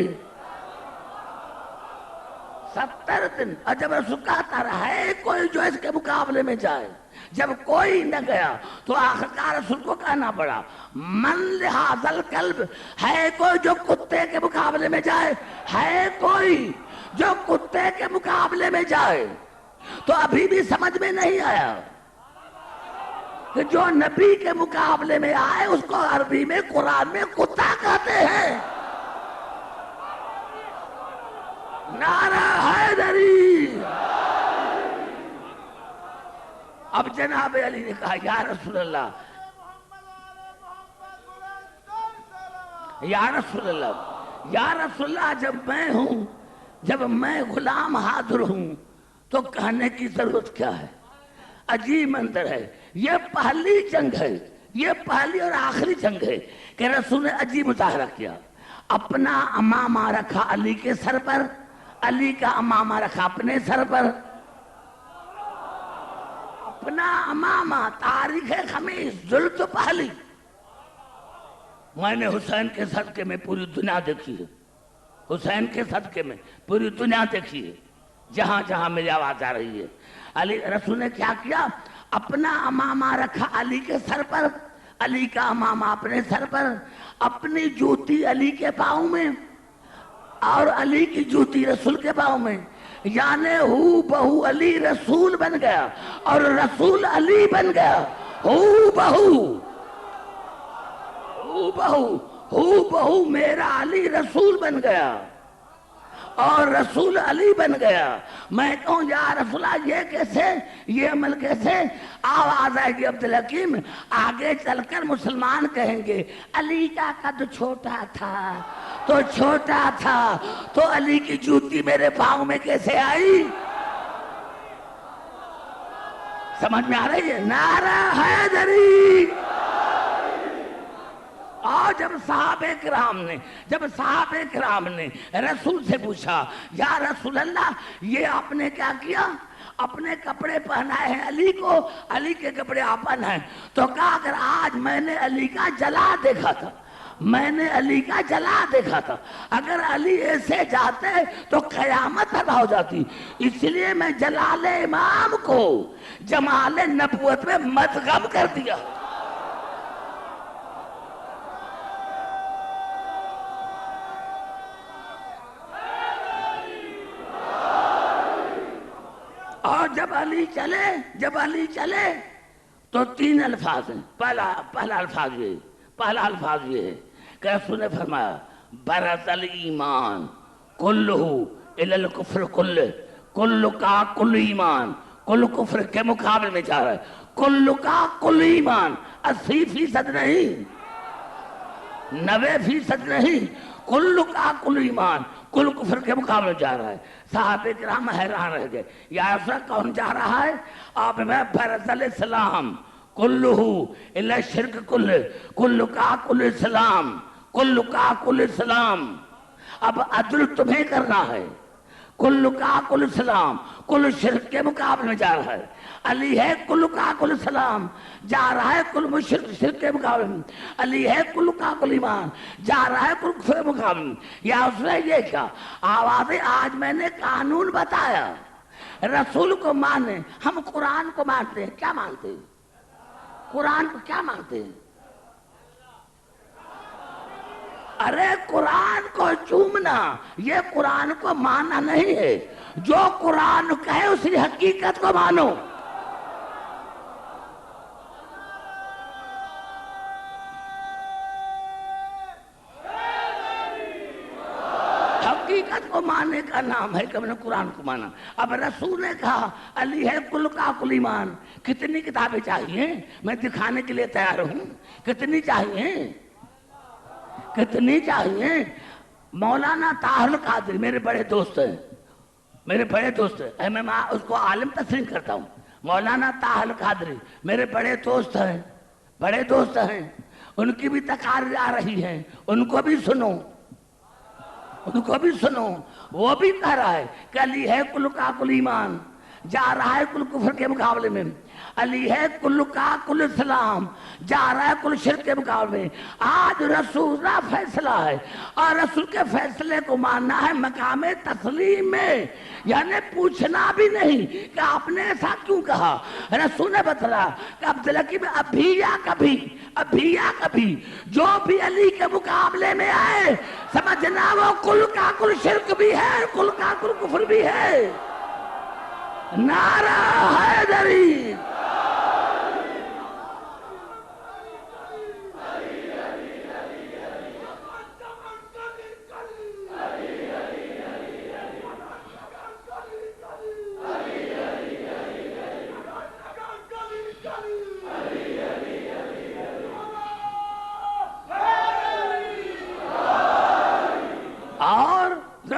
70 دن، اور جب رسول کہتا رہا ہے کوئی جو اس کے مقابلے میں جائے، جب کوئی نہ گیا تو آخرکار رسول کو کہنا پڑا من لہذا الکلب، ہے کوئی جو کتے کے مقابلے میں جائے؟ ہے کوئی جو کتے کے مقابلے میں جائے؟ تو ابھی بھی سمجھ میں نہیں آیا کہ جو نبی کے مقابلے میں آئے اس کو عربی میں قرآن میں کتا کہتے ہیں۔ نعرہ حیدری۔ اب جناب علی نے کہا یا رسول اللہ، یا رسول اللہ، یا رسول اللہ، جب میں غلام حاضر ہوں تو کہنے کی ضرورت کیا ہے؟ عجیب منظر ہے، یہ پہلی جنگ ہے، یہ پہلی اور آخری جنگ ہے کہ رسول نے عجیب مظاہرہ کیا۔ اپنا امامہ رکھا علی کے سر پر، علی کا امامہ رکھا اپنے سر پر، اپنا امامہ تاریخ خمیس ذوالفقار تو پہلی۔ میں نے حسین کے صدقے میں پوری دنیا دیکھی ہے، حسین کے صدقے میں پوری دنیا دیکھی ہے، جہاں جہاں میری آواز آ رہی ہے۔ علی رسول نے کیا کیا؟ اپنا امامہ رکھا علی کے سر پر، علی کا امامہ اپنے سر پر، اپنی جوتی علی کے پاؤں میں اور علی کی جوتی رسول کے پاؤں میں، یعنی ہو بہو علی رسول بن گیا اور رسول علی بن گیا، ہو بہو میرا علی رسول بن گیا اور رسول علی بن گیا۔ میں کہوں یا رسول اللہ یہ کیسے، یہ عمل کیسے؟ آواز آئے گی عبدالحکیم، آگے چل کر مسلمان کہیں گے علی کا قد چھوٹا تھا تو علی کی جوتی میرے پاؤں میں کیسے آئی؟ سمجھ میں آ رہی ہے؟ نعرہ حیدری۔ اور جب صحابہ کرام نے رسول سے پوچھا یا رسول اللہ یہ آپ نے کیا کیا؟ اپنے کپڑے پہنائے ہیں علی کو، علی کے کپڑے آپ پہنائے، تو کہا اگر آج میں نے علی کا جلا دیکھا تھا، اگر علی ایسے جاتے تو قیامت پیدا ہو جاتی، اس لیے میں جلال امام کو جمال نبوت میں مدغم کر دیا۔ اور جب علی چلے تو تین الفاظ ہیں۔ پہلا الفاظ یہ ہے کہ رسول نے فرمایا برز الایمان کلہ الی الکفر کل کا کل ایمان، کل کفر کے مقابل میں جا رہا ہے، کل کا کل ایمان، 80% نہیں، 90% نہیں، کل کا کل ایمان، کل کفر کے مقابلے جا رہا ہے۔ صحابہ کرام حیران رہ گئے، یا رسول اللہ کون جا رہا ہے؟ آپ میں برز الاسلام کلہ الی الشرک کل کا کل اسلام، کل کا کل اسلام۔ اب عدل تمہیں کرنا ہے، کل کا کل اسلام، کل شرک کے مقابلے میں جا رہا ہے۔ علی ہے کل کا کل اسلام، جا رہا ہے کل شرک کے مقابلے میں۔ علی ہے کل کا کل ایمان، جا رہا ہے کل کفر کے مقابلے میں۔ یا اس نے یہ کیا آوازیں؟ آج میں نے قانون بتایا، رسول کو مانے، ہم قرآن کو مانتے ہیں۔ کیا مانتے ہیں؟ قرآن کو کیا مانتے ہیں؟ ارے قرآن کو چومنا یہ قرآن کو ماننا نہیں ہے، جو قرآن کہے اس کی حقیقت کو مانو۔ حقیقت کو ماننے کا نام ہے کہ میں نے قرآن کو مانا۔ اب رسول نے کہا علی ہے کل کا کل ایمان۔ کتنی کتابیں چاہیے؟ میں دکھانے کے لیے تیار ہوں۔ کتنی چاہیے؟ مولانا طاہر القادری میرے بڑے دوست ہیں، میں اس کو عالم تسلیم کرتا ہوں۔ مولانا طاہر القادری میرے بڑے دوست ہیں، ان کی بھی تقاریر آ رہی ہیں، ان کو بھی سنو۔ وہ بھی کہہ رہا ہے کہ علی ہے کل کا کل ایمان، جا رہا ہے کل کفر کے مقابلے میں۔ علی ہے کل کا کل اسلام، جا رہا ہے کل شرک کے مقابلے میں۔ آج رسول کا فیصلہ ہے اور رسول کے فیصلے کو ماننا ہے مقام تسلیم میں، یعنی پوچھنا بھی نہیں کہ آپ نے ایسا کیوں کہا۔ رسول نے بتایا کہ عبدالحکیم ابھی یا کبھی جو بھی علی کے مقابلے میں آئے سمجھنا وہ کل کا کل شرک بھی ہے، کل کا کل کفر بھی ہے۔ نعرہ حیدری۔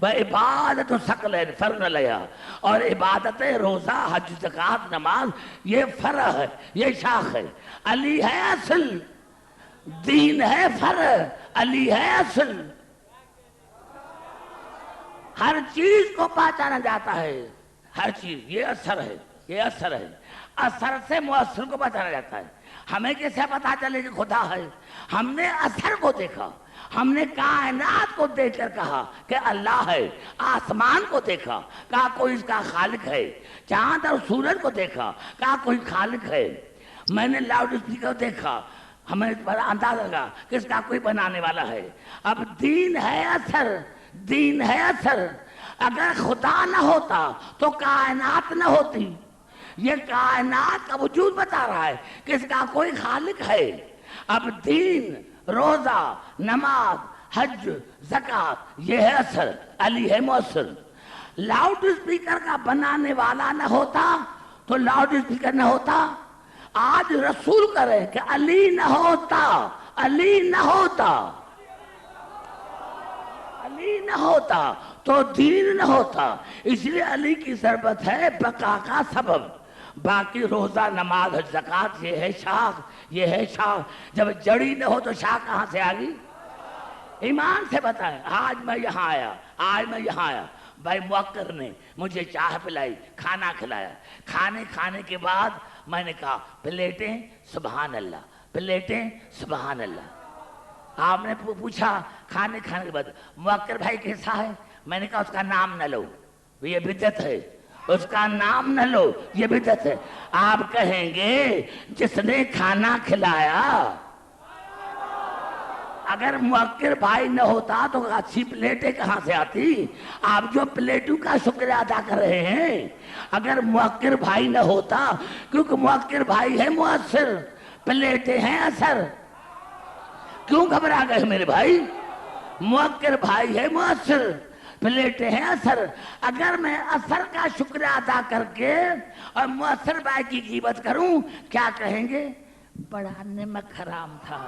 وہ عبادت و ثقل فرض لیا، اور عبادت روزہ حج زکات نماز یہ فرع ہے، یہ شاخ ہے۔ علی ہے اصل، دین ہے فرع، علی ہے اصل۔ ہر چیز کو پہچانا جاتا ہے، ہر چیز، یہ اثر ہے، یہ اثر ہے۔ اثر سے مؤثر کو پہچانا جاتا ہے۔ ہمیں کیسے پتا چلے کہ خدا ہے؟ ہم نے اثر کو دیکھا، ہم نے کائنات کو دیکھ کر کہا کہ اللہ ہے، آسمان کو دیکھا، کہا کوئی اس کا خالق ہے، چاند اور سورج کو دیکھا، کہا کوئی خالق ہے۔ میں نے لاؤڈ اسپیکر دیکھا، ہمیں اس پر اندازہ لگا کہ اس کا کوئی بنانے والا ہے۔ اب دین ہے اثر، دین ہے اثر۔ اگر خدا نہ ہوتا تو کائنات نہ ہوتی۔ یہ کائنات کا وجود بتا رہا ہے کہ اس کا کوئی خالق ہے۔ اب دین، روزہ، نماز، حج، زکات یہ ہے اثر، علی ہے مؤثر۔ لاؤڈ اسپیکر کا بنانے والا نہ ہوتا تو لاؤڈ اسپیکر نہ ہوتا۔ آج رسول کرے کہ علی نہ ہوتا، علی نہ ہوتا، علی نہ ہوتا تو دین نہ ہوتا۔ اس لیے علی کی ضرورت ہے بقا کا سبب۔ باقی روزہ، نماز، حج، زکات یہ ہے شاخ، یہ ہے شاخ۔ جب جڑی نہ ہو تو شاخ کہاں سے آگی؟ ایمان سے بتائیں۔ آج میں یہاں آیا، بھائی موکر نے مجھے چائے پلائی، کھانا کھلایا۔ کھانے کے بعد میں نے کہا پلیٹیں سبحان اللہ، پلیٹیں سبحان اللہ۔ آپ نے پوچھا کھانے کے بعد موکر بھائی کیسا ہے؟ میں نے کہا اس کا نام نہ لو، یہ بدعت ہے، اس کا نام نہ لو، یہ بدعت ہے۔ آپ کہیں گے جس نے کھانا کھلایا، اگر موکر بھائی نہ ہوتا تو اچھی پلیٹیں کہاں سے آتی؟ آپ جو پلیٹوں کا شکر ادا کر رہے ہیں، اگر موکر بھائی نہ ہوتا، کیونکہ موکر بھائی ہے مؤثر، پلیٹیں ہیں اثر۔ کیوں گھبرا گئے میرے بھائی؟ موکر بھائی ہے مؤثر، پلیٹیں ہیں اثر۔ اگر میں اثر کا شکر ادا کر کے اور مؤثر بھائی کی غیبت کروں، کیا کہیں گے؟ بڑا نمک حرام تھا،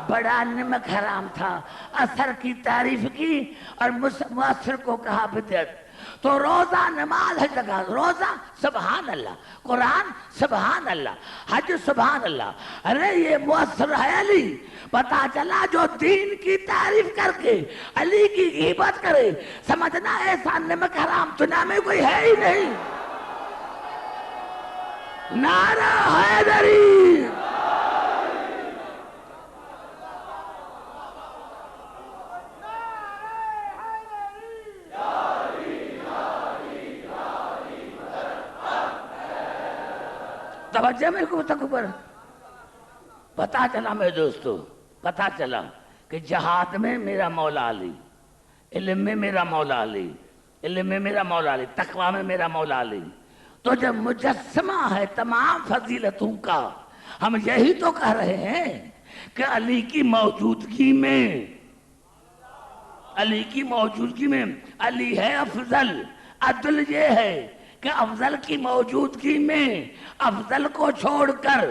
بڑا نمک حرام تھا۔ اثر کی تعریف کی اور مؤثر کو کہا بدعت۔ تو روزہ، نماز، حج، زکات، روزہ سبحان اللہ، قرآن سبحان اللہ، حج سبحان اللہ۔ ارے یہ مؤثر ہے علی۔ پتا چلا جو دین کی تعریف کر کے علی کی غیبت کرے، سمجھنا ایسا نمک حرام دنیا میں کوئی ہے ہی نہیں۔ نعرہ حیدری! توجہ میرے کو تک اوپر۔ پتا چلا میرے دوستو، پتا چلا کہ جہاد میں میرا مولا علی، علم میں میرا مولا علی، علم میں میرا مولا علی، تقوی میں میرا مولا علی۔ تو جب مجسمہ ہے تمام فضیلتوں کا، ہم یہی تو کہہ رہے ہیں کہ علی کی موجودگی میں، علی کی موجودگی میں علی ہے افضل۔ عدل یہ ہے کہ افضل کی موجودگی میں افضل کو چھوڑ کر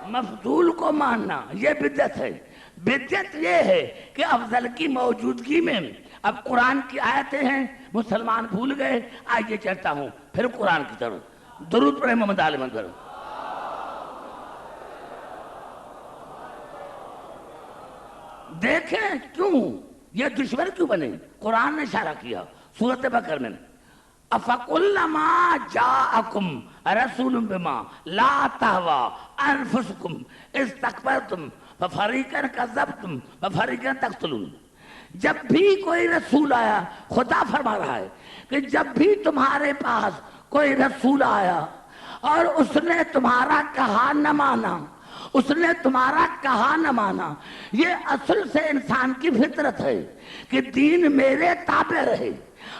مفضول کو ماننا یہ بدعت ہے۔ بدعت یہ ہے کہ افضل کی موجودگی میں، اب قرآن کی آیتیں ہیں، مسلمان بھول گئے، آئیے چلتا ہوں پھر قرآن کی طرف۔ درود پڑھیں محمد آل محمد پر۔ دیکھیں کیوں یہ دشمن کیوں بنے؟ قرآن نے اشارہ کیا سورۃ بقرہ میں، أَفَكُلَّمَا جَاءَكُمْ رَسُولٌ بِمَا لَا تَهْوَىٰ أَنفُسُكُمْ اسْتَكْبَرْتُمْ فَفَرِيقًا كَذَّبْتُمْ وَفَرِيقًا تَقْتُلُونَ۔ جب بھی کوئی رسول آیا، خدا فرما رہا ہے کہ جب بھی تمہارے پاس کوئی رسول آیا اور اس نے تمہارا کہا نہ مانا، اس نے تمہارا کہا نہ مانا، یہ اصل سے انسان کی فطرت ہے کہ دین میرے تابع رہے۔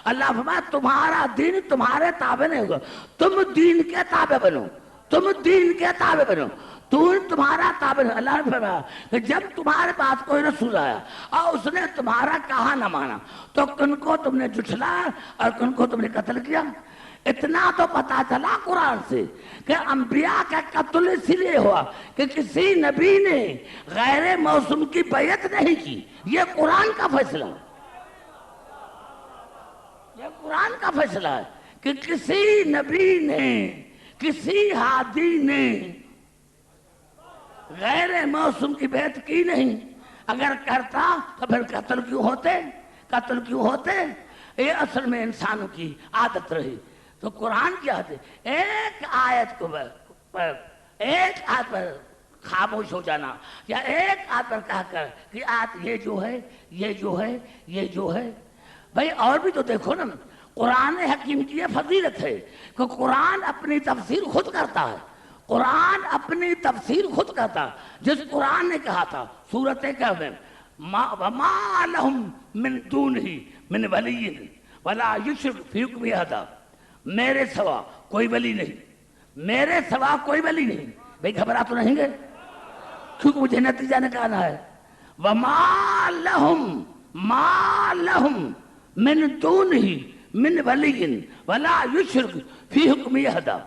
اللہ فرمایا تمہارا دین تمہارے تابع نہیں ہوگا، تم دین کے تابع بنو، تم دین کے تابع بنو، تمہارا تابع نہیں۔ اللہ نے فرمایا کہ جب تمہارے پاس کوئی رسول آیا اور اس نے تمہارا کہا نہ مانا تو کن کو تم نے جھٹلایا اور کن کو تم نے قتل کیا۔ اتنا تو پتا چلا قرآن سے کہ انبیاء کا قتل اس لیے ہوا کہ کسی نبی نے غیر موسم کی بیعت نہیں کی، یہ قرآن کا فیصلہ۔ قرآن کا فیصلہ ہے کہ کسی نبی نے، کسی ہادی نے غیر موسم کی بیعت کی نہیں. اگر کرتا تو پھر قتل کیوں ہوتے؟ قتل کیوں ہوتے؟ یہ اصل میں انسانوں کی عادت رہی. تو قرآن کی عادت ایک آیت پر خاموش ہو جانا، یا ایک آیت پر کہا کر کہ آیت یہ جو ہے. بھائی اور بھی تو دیکھو نا، قرآن حکیم کی یہ فضیلت ہے کہ قرآن اپنی تفسیر خود کرتا ہے. قرآن اپنی تفسیر خود کرتا. جس قرآن نے کہا تھا سورۃ کہف میں وَمَا لَهُم مِّن دُونِهِ مِّن وَلِيٍّ وَلَا يُشْرِكُ فِي حُكْمِهِ أَحَدًا. میرے سوا کوئی ولی نہیں، میرے سوا کوئی ولی نہیں. بھئی گھبرا تو نہیں گئے؟ کیونکہ مجھے نتیجہ نکالنا ہے. وَمَا لَهُم مِّن دُونِهِ مِّن وَلِيٍّ وَلَا يُشْرِكُ فِي حُكْمِهِ أَحَدًا.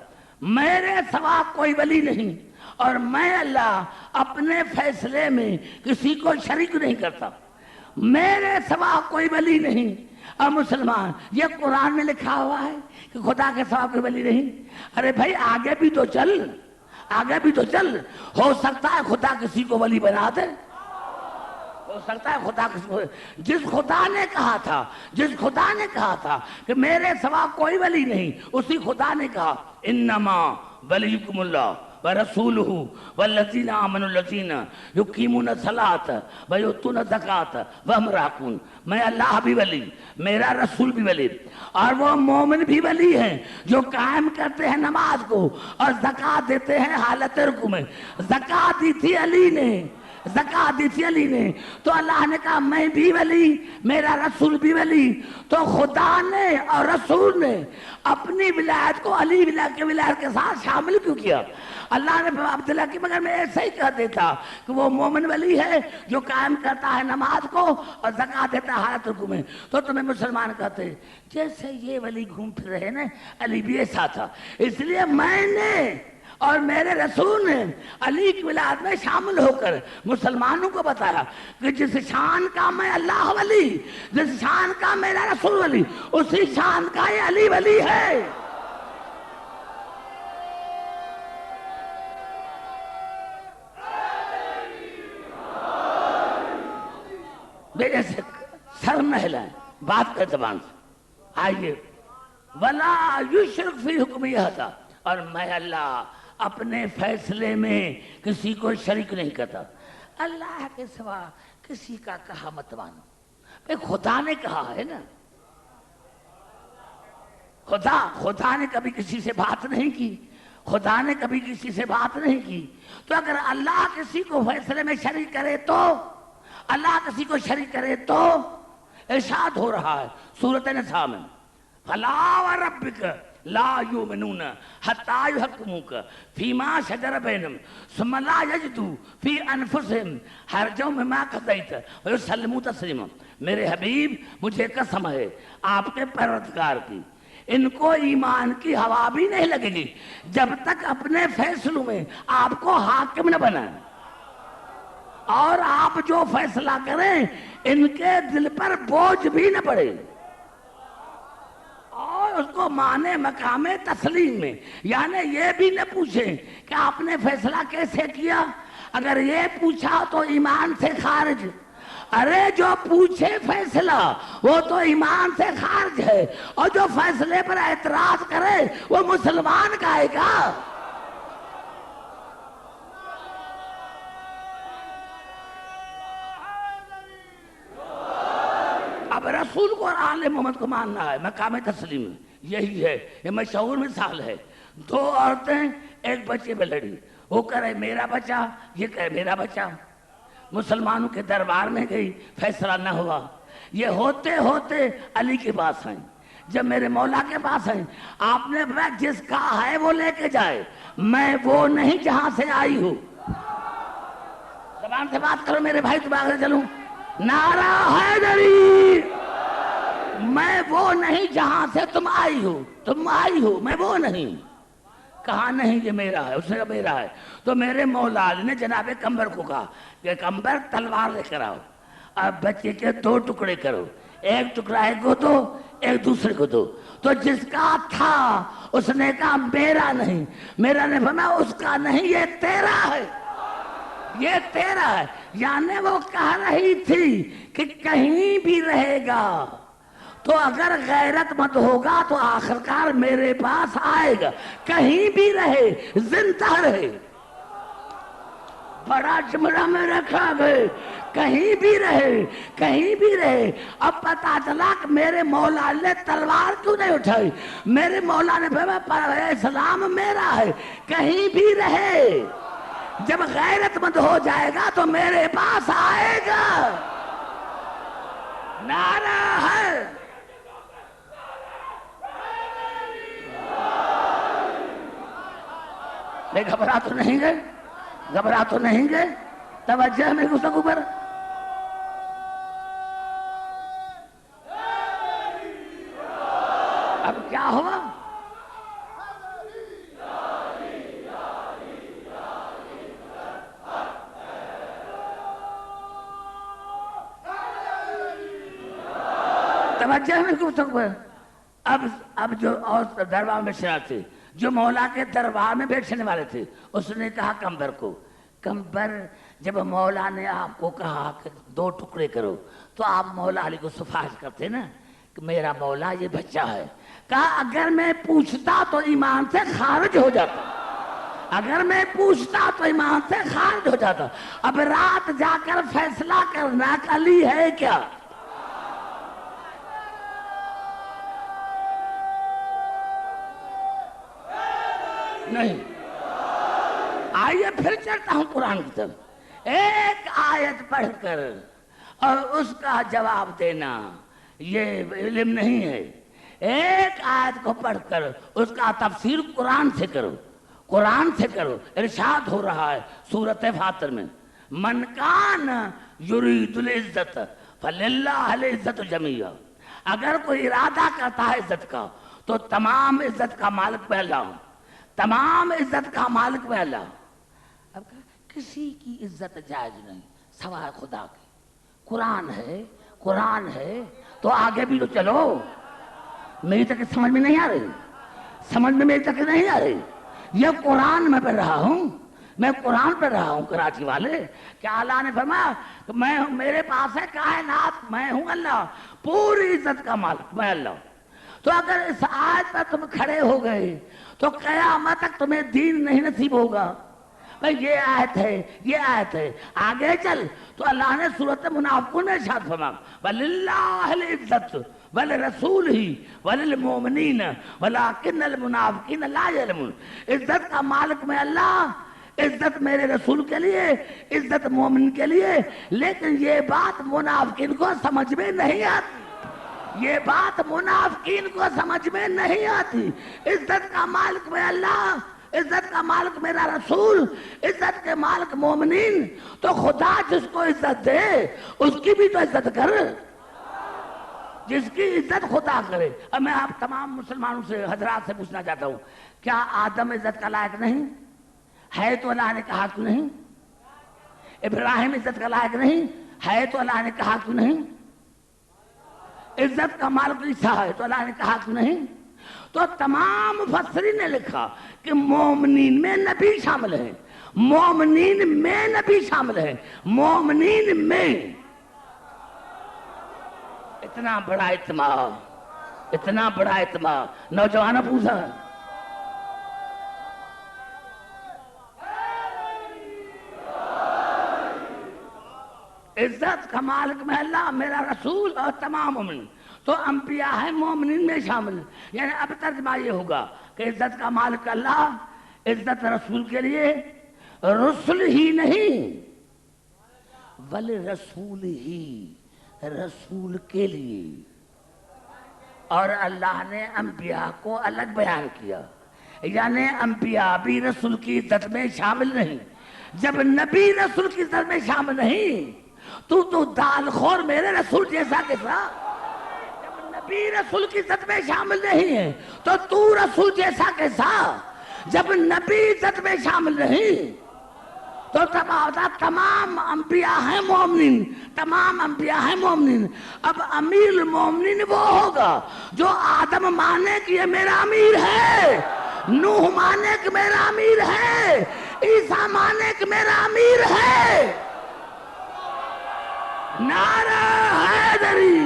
میرے سوا کوئی ولی نہیں، اور میں اللہ اپنے فیصلے میں کسی کو شریک نہیں کرتا. میرے سوا کوئی ولی نہیں. اور مسلمان، یہ قرآن میں لکھا ہوا ہے کہ خدا کے سوا کوئی ولی نہیں. ارے بھائی آگے بھی تو چل. ہو سکتا ہے خدا کسی کو ولی بنا دے. ہو سکتا ہے خدا کسی کو، جس خدا نے کہا تھا کہ میرے سوا کوئی ولی نہیں، اسی خدا نے کہا انما ولیکم اللہ ورسولہ والذین آمنوا الذین یقیمون الصلاۃ ویؤتون الزکاۃ وہم راکعون. میں اللہ بھی ولی، میرا رسول بھی ولی، اور وہ مومن بھی ولی ہیں جو قائم کرتے ہیں نماز کو اور زکوٰۃ دیتے ہیں حالت رکوع میں. زکوٰۃ دی تھی علی نے، تو اللہ نے کہا میں بھی ولی، میرا رسول بھی ولی. تو خدا نے اور رسول نے اپنی ولایت کو علی کے ولایت کے ساتھ شامل کیوں کیا؟ اللہ نے عبداللہ کی مگر میں ایسا ہی کہہ دیتا کہ وہ مومن ولی ہے جو قائم کرتا ہے نماز کو اور زکوٰۃ دیتا ہے حالت رکوع میں. تو تمہیں مسلمان کہتے جیسے یہ ولی گھوم پھر رہے نا، علی بھی ایسا تھا. اس لیے میں نے اور میرے رسول نے علی کی ولایت میں شامل ہو کر مسلمانوں کو بتایا کہ جس شان کا میں اللہ ولی، جس شان کا میرا رسول ولی، اسی شان کا یہ علی ولی ہے. میرے سے سر نہ ہلائیں، بات کر زبان سے. آئیے وَلَا يُشْرِكُ فِي حُكْمِهِ أَحَدًا. اور میں اللہ اپنے فیصلے میں کسی کو شریک نہیں کرتا. اللہ کے سوا کسی کا کہا مت مانو. بھئی خدا نے کہا ہے نا، خدا نے کبھی کسی سے بات نہیں کی. خدا نے کبھی کسی سے بات نہیں کی. تو اگر اللہ کسی کو فیصلے میں شریک کرے تو، اللہ کسی کو شریک کرے تو، ارشاد ہو رہا ہے سورۃ نساء میں فَلَا وَرَبِّكَ لا یؤمنون حتی یحکموک فیما شجر بینہم ثم لا یجدوا فی انفسہم حرجا مما قضیت ویسلموا تسلیما. میرے حبیب مجھے قسم ہے آپ کے پروردگار کی، ان کو ایمان کی ہوا بھی نہیں لگے گی جب تک اپنے فیصلوں میں آپ کو حاکم نہ بنائیں، اور آپ جو فیصلہ کریں ان کے دل پر بوجھ بھی نہ پڑے، اور اس کو مانے مقام تسلیم میں. یعنی یہ بھی نہ پوچھیں کہ آپ نے فیصلہ کیسے کیا. اگر یہ پوچھا تو ایمان سے خارج. ارے جو پوچھے فیصلہ وہ تو ایمان سے خارج ہے، اور جو فیصلے پر اعتراض کرے وہ مسلمان کا ہے گا. اب رسول کو اور آل محمد کو ماننا ہے مقام تسلیم. یہی ہے، یہ مشہور مثال ہے. دو عورتیں ایک بچے پہ لڑی، وہ کرے میرا بچہ، یہ کہے میرا بچہ. مسلمانوں کے دربار میں گئی، فیصلہ نہ ہوا. یہ ہوتے ہوتے علی کے پاس آئیں. جب میرے مولا کے پاس آئیں، آپ نے جس کا ہے وہ لے کے جائے، میں وہ نہیں جہاں سے آئی ہوں. زبان سے بات کرو میرے بھائی، تم آگے چلوں. نعرہ حیدری، میں وہ نہیں جہاں سے تم آئی ہو، میں وہ نہیں. کہا نہیں یہ میرا ہے. اس نے کہا میرا ہے. تو میرے مولا علی نے جناب کمبر کو کہا کہ کمبر تلوار لے کر آؤ، اب بچے کے 2 ٹکڑے کرو، ایک ٹکڑا ایک کو دو، ایک دوسرے کو دو۔ تو جس کا تھا اس نے کہا میرا نہیں، میرا نے فرمایا اس کا نہیں، یہ تیرا ہے، یہ تیرا ہے۔ یعنی وہ کہہ رہی تھی کہ کہیں بھی رہے گا تو اگر غیرت مند ہوگا تو آخرکار میرے پاس آئے گا، کہیں بھی رہے، زندہ رہے۔ بڑا جملہ میں رکھا گئے، کہیں بھی رہے، کہیں بھی رہے۔ اب پتا چلا کہ میرے مولا نے تلوار کیوں نہیں اٹھائی؟ میرے مولا نے فرمایا اسلام میرا ہے، کہیں بھی رہے، جب غیرت مند ہو جائے گا تو میرے پاس آئے گا۔ نعرہ ہے لیکن گھبرا تو نہیں گئے، گھبرا تو نہیں گئے، توجہ ہے میرے گفتگو پر۔ اب کیا ہوا؟ توجہ ہے میرے گفتگو پر۔ اب جو اور دربار میں شراب تھے، جو مولا کے دربار میں بیٹھنے والے تھے، اس نے کہا کمبر کو، کمبر جب مولا نے آپ کو کہا کہ 2 ٹکڑے کرو تو آپ مولا علی کو سفارش کرتے نا کہ میرا مولا یہ بچہ ہے۔ کہا اگر میں پوچھتا تو ایمان سے خارج ہو جاتا، اگر میں پوچھتا تو ایمان سے خارج ہو جاتا۔ اب رات جا کر فیصلہ کرنا کہ علی ہے کیا؟ نہیں۔ آئیے پھر چلتا ہوں قرآن کی طرف۔ ایک آیت پڑھ کر اور اس کا جواب دینا یہ علم نہیں ہے۔ ایک آیت کو پڑھ کر اس کا تفسیر قرآن سے کرو، قرآن سے کرو۔ ارشاد ہو رہا ہے سورۃ فاطر میں، من کان یرید العزت فللہ العزت جمیعا۔ اگر کوئی ارادہ کرتا ہے عزت کا تو تمام عزت کا مالک میں اللہ ہوں، تمام عزت کا مالک میں اللہ۔ اب کسی کی عزت جائز نہیں سوائے خدا کی۔ قرآن ہے، قرآن ہے تو آگے بھی تو چلو۔ میری تک سمجھ میں نہیں آ رہی، سمجھ میں میری تک نہیں آ رہی۔ یہ قرآن میں پڑھ رہا ہوں، میں قرآن پڑھ رہا ہوں کراچی والے، کہ اللہ نے فرمایا کہ میں میرے پاس ہے کائنات، میں ہوں اللہ، پوری عزت کا مالک میں اللہ۔ تو اگر اس آیت پر تم کھڑے ہو گئے تو قیامت تک تمہیں دین نہیں نصیب ہوگا۔ بھئی یہ آیت ہے، یہ آیت ہے، آگے چل تو اللہ نے سورۃ منافقون میں ارشاد فرمایا وَلِلَّهِ الْعِزَّةُ وَلِرَسُولِهِ وَلِلْمُؤْمِنِينَ وَلَٰكِنَّ الْمُنَافِقِينَ لَا يَعْلَمُونَ۔ عزت کا مالک میں اللہ، عزت میرے رسول کے لیے، عزت مومن کے لیے، لیکن یہ بات منافقین کو سمجھ میں نہیں آتی، یہ بات منافقین کو سمجھ میں نہیں آتی۔ عزت کا مالک میں اللہ، عزت کا مالک میرا رسول، عزت کے مالک مومنین، تو خدا جس کو عزت دے اس کی بھی تو عزت کر، جس کی عزت خدا کرے۔ اب میں آپ تمام مسلمانوں سے حضرات سے پوچھنا چاہتا ہوں، کیا آدم عزت کا لائق نہیں ہے؟ تو اللہ نے کہا کیوں نہیں؟ ابراہیم عزت کا لائق نہیں ہے؟ تو اللہ نے کہا کیوں نہیں؟ عزت کا مالک عیسیٰ ہے تو اللہ نے کہا کیوں نہیں؟ تو تمام مفسرین نے لکھا کہ مومنین میں نبی شامل ہیں، مومنین میں نبی شامل ہیں، مومنین میں۔ اتنا بڑا اعتماد، اتنا بڑا اعتماد۔ نوجوانوں پوچھا عزت کا مالک میں اللہ، میرا رسول اور تمام مومن، تو انبیاء ہیں مومنین میں شامل۔ یعنی اب ترجمہ یہ ہوگا کہ عزت کا مالک اللہ، عزت رسول کے لیے، رسول ہی نہیں بل رسول ہی، رسول کے لیے۔ اور اللہ نے انبیاء کو الگ بیان کیا، یعنی انبیاء بھی رسول کی عزت میں شامل نہیں۔ جب نبی رسول کی عزت میں شامل نہیں تو دال خور میرے رسول جیسا کیسا؟ جب نبی رسول کی عزت میں شامل نہیں ہے تو رسول جیسا کیسا؟ جب نبی عزت میں شامل نہیں تو تب آتا تمام انبیاء ہیں مومنین، تمام انبیاء ہیں مومنین۔ اب امیر المومنین وہ ہوگا جو آدم مانے کہ یہ میرا امیر ہے، نوح مانے کہ میرا امیر ہے، عیسیٰ مانے کہ میرا امیر ہے۔ نعرہ حیدری،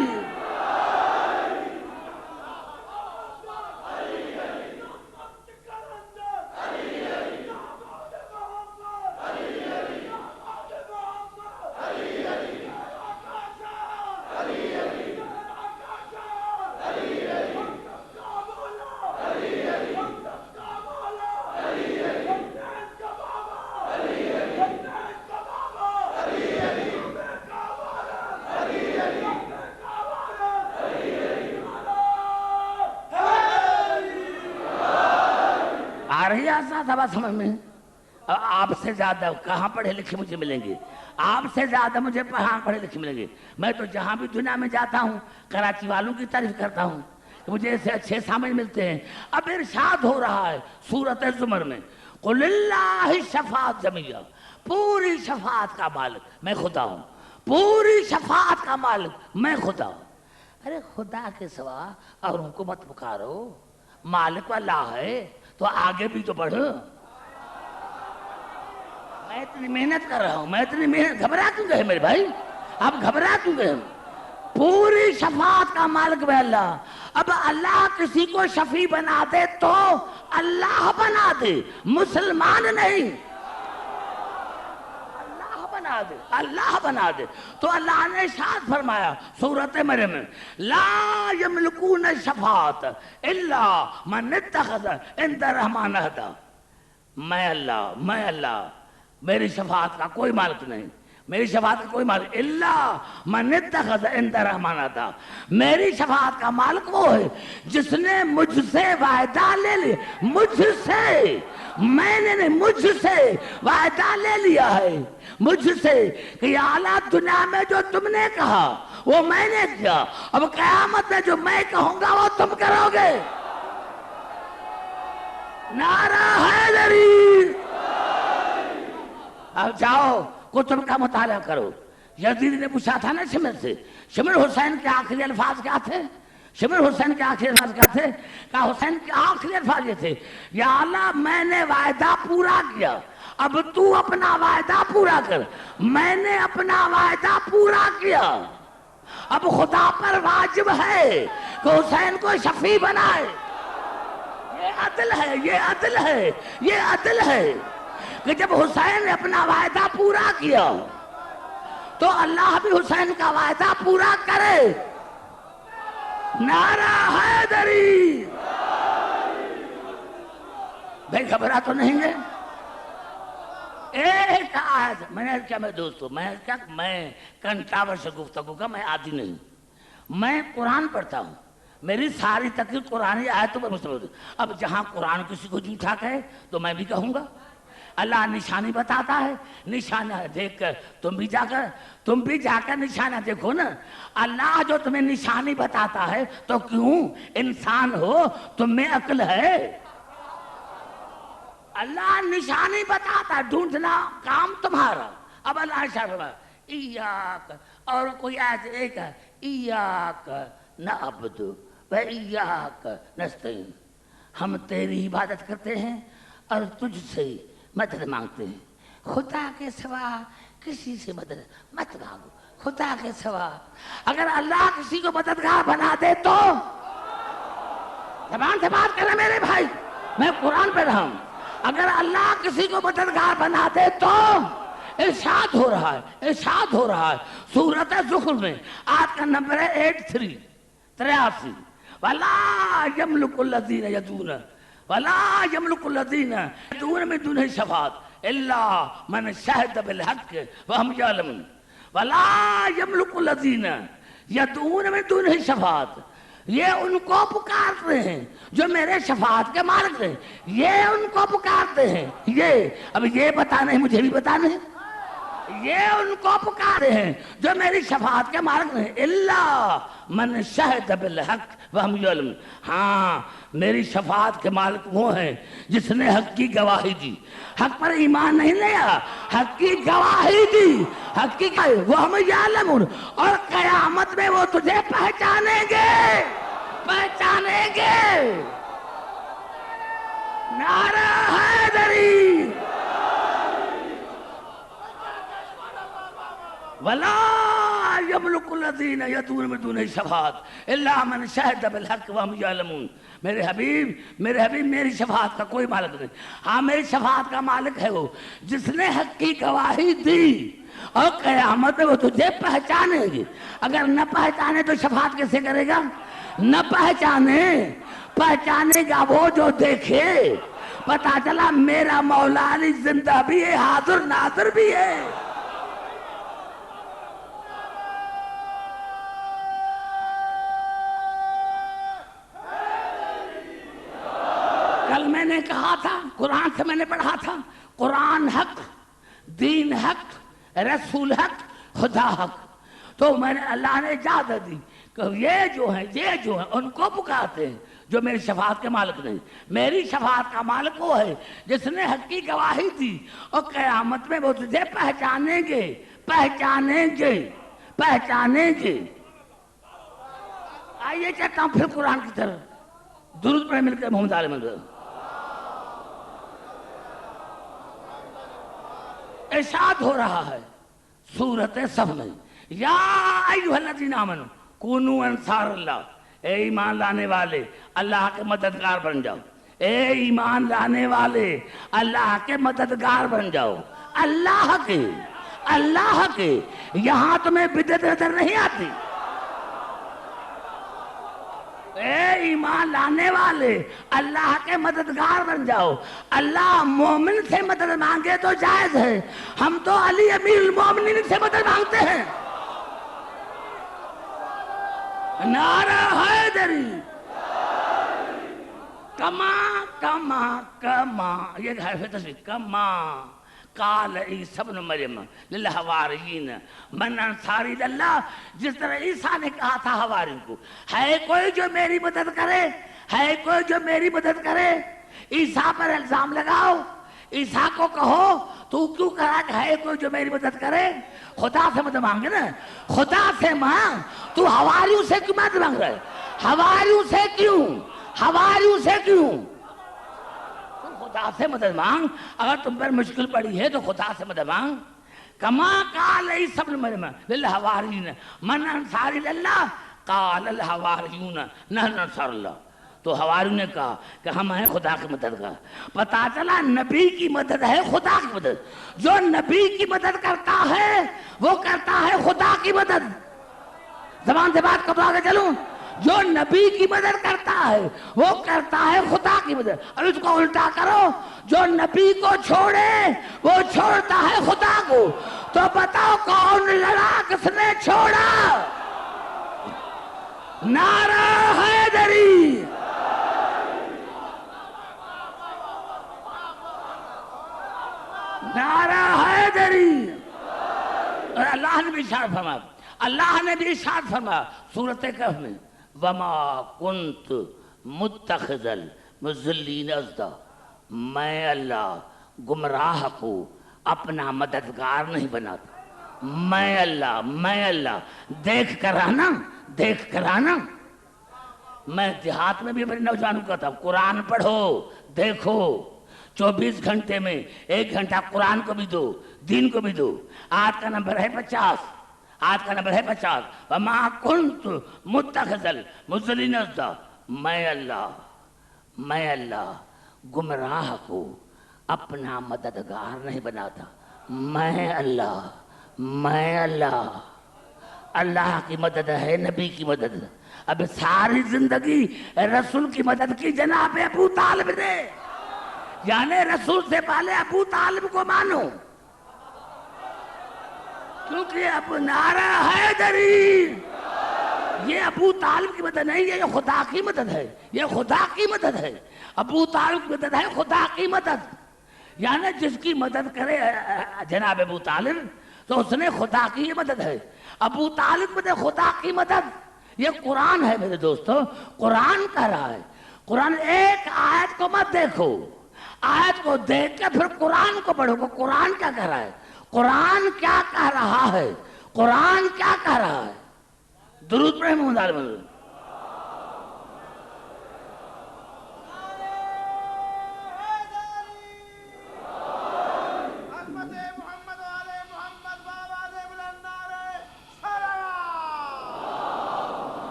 آ رہی ہے صاحب سمجھ میں؟ آپ سے زیادہ کہاں پڑھے لکھے مجھے ملیں گے؟ آپ سے زیادہ مجھے کہاں پڑھے لکھے ملیں گے؟ میں تو جہاں بھی دنیا میں جاتا ہوں کراچی والوں کی تعریف کرتا ہوں کہ مجھے ایسے اچھے سامنے ملتے ہیں۔ اب ارشاد ہو رہا ہے سورۃ زمر میں، قل اللہ شفاعت جمیع، پوری شفاعت کا مالک میں خدا ہوں، پوری شفاعت کا مالک میں خدا ہوں۔ ارے خدا کے سوا اور ان کو مت پکارو، مالک اللہ ہے تو آگے بھی تو بڑھ۔ میں اتنی محنت کر رہا ہوں، میں اتنی محنت، گھبرا کیوں گئے میرے بھائی؟ آپ گھبرا کیوں گئے؟ پوری شفاعت کا مالک ہے اللہ۔ اب اللہ کسی کو شفیع بنا دے تو اللہ بنا دے، مسلمان نہیں، اللہ بنا دے، اللہ بنا دے۔ تو اللہ نے ارشاد فرمایا سورۃ مریم میں، لا یملکون الشفاعۃ الا من اتخذ عند الرحمن عہدا۔ میں اللہ، میری شفاعت کا کوئی مالک نہیں، میری شفاعت کا کوئی مالک الا من اتخذ عند الرحمن عہدا۔ میری شفاعت کا مالک وہ ہے جس نے مجھ سے وعدہ لے لیا، مجھ سے، میں نے مجھ سے وعدہ لے لیا ہے، مجھ سے کہ یا اعلیٰ دنیا میں جو تم نے کہا وہ میں نے کیا، اب قیامت میں جو میں کہوں گا وہ تم کرو گے۔ نعرہ حیدری۔ اب جاؤ کتب کا مطالعہ کرو۔ یزید نے پوچھا تھا نا شمر سے، شمر حسین کے آخری الفاظ کیا تھے؟ شمر حسین کے آخری الفاظ کیا تھے؟ کہا حسین کے آخری الفاظ یہ تھے، یا اللہ میں نے وعدہ پورا کیا، اب تو اپنا وعدہ پورا کر۔ میں نے اپنا وعدہ پورا کیا، اب خدا پر واجب ہے کہ حسین کو شفیع بنائے۔ یہ عدل ہے، یہ عدل ہے، یہ عدل ہے کہ جب حسین نے اپنا وعدہ پورا کیا تو اللہ بھی حسین کا وعدہ پورا کرے۔ نعرہ حیدری۔ بھائی گھبرا تو نہیں ہے؟ ایک آیت میں نے کیا، میں دوستو میں کنٹاور سے گفتگو کا میں عادی نہیں، میں قرآن پڑھتا ہوں، میری ساری تقریر قرآنی آیتوں پر مشتمل۔ اب جہاں قرآن کسی کو جھوٹا کہے تو میں بھی کہوں گا۔ اللہ نشانی بتاتا ہے، نشانہ دیکھ کر تم بھی جا کر نشانہ دیکھو نا۔ اللہ جو تمہیں نشانی بتاتا ہے تو کیوں انسان ہو تم میں عقل ہے؟ اللہ نشانی بتاتا ہے، ڈھونڈنا کام تمہارا۔ اب اللہ شرع ایاک، اور کوئی آیت ایک ہے، ایاک نعبد و ایاک نستعین، ہم تیری عبادت کرتے ہیں اور تجھ سے مدد مانگتے ہیں، خدا کے سوا کسی سے مدد مت مانگو، خدا کے سوا۔ اگر اللہ کسی کو مددگار بنا دے تو زبان سے بات کریں میرے بھائی، میں قرآن پڑھ رہا ہوں۔ اگر اللہ کسی کو مددگار بنا دے تو ارشاد ہو رہا ہے سورۃ زخرف میں، آیت کا نمبر ہے 83 وَلَا يَمْلُكُ الَّذِينَ يَدْعُونَ وَلَا يَمْلُكُ الَّذِينَ يَدْعُونَ مِن دُونِهِ الشَّفَاعَةَ إِلَّا مَنْ شَهِدَ بِالْحَقِّ وَهُمْ يَعْلَمُونَ وَلَا يَمْلُكُ الَّذِينَ يَدْعُونَ مِن دُونِهِ الشَّفَاعَةَ، یہ ان کو پکارتے ہیں جو میرے شفاعت کے مالک ہیں، یہ ان کو پکارتے ہیں۔ یہ اب یہ بتانا ہے، مجھے بھی بتانا ہے، یہ ان کو پکارے ہیں جو میری شفاعت کے مالک نہیں، الا من شہد بالحق وہم یعلمون۔ ہاں میری شفاعت کے مالک وہ ہیں جس نے حق کی گواہی دی، حق پر ایمان نہیں لیا، حق کی گواہی دی، حق کی گواہی وہ ہم یعلمون، اور قیامت میں وہ تجھے پہچانیں گے، پہچانیں گے۔ نعرہ حیدری وَلَا يَمْلُكُ الَّذِينَ يَدْعُونَ مِن دُونِهِ الشَّفَاعَةَ إِلَّا مَنْ شَهِدَ بِالْحَقِّ وَهُمْ يَعْلَمُونَ۔ میرے حبیب میری شفاعت کا کوئی مالک نہیں، ہاں میری شفاعت کا مالک ہے وہ جس نے حق کی گواہی دی، اور قیامت میں وہ تجھے پہچانیں گے۔ اگر نہ پہچانے تو شفاعت کیسے کرے گا؟ نہ پہچانے گا وہ جو دیکھے۔ پتا چلا میرا مولا علی زندہ بھی ہے، حاضر ناظر بھی ہے۔ کل میں نے کہا تھا، قرآن سے میں نے پڑھا تھا، قرآن حق، دین حق، رسول حق، خدا حق۔ تو میں نے اللہ نے اجازت دی کہ یہ جو ہیں ان کو پکارتے ہیں جو میری شفاعت کے مالک نہیں۔ میری شفاعت کا مالک وہ ہے جس نے حق کی گواہی دی، اور قیامت میں وہ تجھے پہچانیں گے، پہچانیں گے، پہچانیں گے۔ آئیے چاہتا ہوں پھر قرآن کی طرف، درود پڑھیں مل کے محمد علیہ وسلم۔ ارشاد ہو رہا ہے سورۃ صف میں، یا ایھا الذین آمنوا کونوا انصار اللہ، اے ایمان لانے والے اللہ کے مددگار بن جاؤ، اے ایمان لانے والے اللہ کے مددگار بن جاؤ، اللہ کے۔ یہاں تمہیں بدعت نظر نہیں آتی؟ اے ایمان لانے والے اللہ کے مددگار بن جاؤ۔ اللہ مومن سے مدد مانگے تو جائز ہے، ہم تو علی امیر المومنین سے مدد مانگتے ہیں۔ نعرہ حیدری کما کما کما، یہ حرف تصریح، کما قال عیسی ابن مریم للحواریین من انصاری اللہ، جس طرح عیسیٰ نے کہا تھا حواریوں کو، ہے کوئی جو میری مدد کرے، ہے کوئی جو میری مدد کرے۔ عیسیٰ پر الزام لگاؤ، عیسیٰ کو کہو تو کیوں کہا کہ ہے کوئی جو میری مدد کرے؟ خدا سے مدد مانگے نا، خدا سے مانگ، تو حواریوں سے کیوں مدد مانگ رہا ہے؟ حواریوں سے کیوں؟ خدا سے مدد مانگ، اگر تم پر مشکل پڑی ہے تو خدا سے مدد مانگ۔ کما قال عیسی ابن مریم للحواریین من انصاری اللہ قال الحواریون نحن انصار اللہ۔ تو حواریوں نے کہا کہ ہم ہیں خدا کی مدد کا۔ پتا چلا نبی کی مدد ہے خدا کی مدد، جو نبی کی مدد کرتا ہے وہ کرتا ہے خدا کی مدد۔ زبان سے بات کرتا آگے چلوں، جو نبی کی مدد کرتا ہے وہ کرتا ہے خدا کی مدد۔ اور اس کو الٹا کرو، جو نبی کو چھوڑے وہ چھوڑتا ہے خدا کو۔ تو بتاؤ کون لڑا، کس نے چھوڑا؟ نعرہ حیدری، نعرہ حیدری۔ اور اللہ نے بھی ارشاد فرمایا، اللہ نے بھی ارشاد فرمایا سورۃ کہف میں، وما کنت متخذ المضلین عضدا، میں اللہ گمراہ کو اپنا مددگار نہیں بناتا۔ میں اللہ دیکھ کر آنا۔ میں دیہات میں بھی اپنے نوجوانوں کو کہتا ہوں قرآن پڑھو، دیکھو، 24 گھنٹے میں 1 گھنٹہ قرآن کو بھی دو، دین کو بھی دو۔ آج کا نمبر ہے 50۔ وما کنت متخذ المضلین عضدا، میں اللہ گمراہ کو اپنا مددگار نہیں بناتا۔ میں اللہ کی مدد ہے، نبی کی مدد۔ اب ساری زندگی رسول کی مدد کی جناب ابو طالب نے، یعنی رسول سے پہلے ابو طالب کو مانو، کیونکہ اب نعرہ حیدری، یہ ابو طالب کی مدد نہیں ہے، یہ خدا کی مدد ہے، یہ خدا کی مدد ہے۔ ابو طالب کی مدد ہے خدا کی مدد، یعنی جس کی مدد کرے جناب ابو طالب تو اس نے خدا کی یہ مدد ہے. ابو طالب نے خدا کی مدد. یہ قرآن ہے میرے دوستو, قرآن کہہ رہا ہے. قرآن ایک آیت کو مت دیکھو, آیت کو دیکھ کے پھر قرآن کو پڑھو کہ قرآن کیا کہہ رہا ہے, قرآن کیا کہہ رہا ہے, قرآن کیا کہہ رہا ہے. درود پڑھیں محمد عالم حضرت.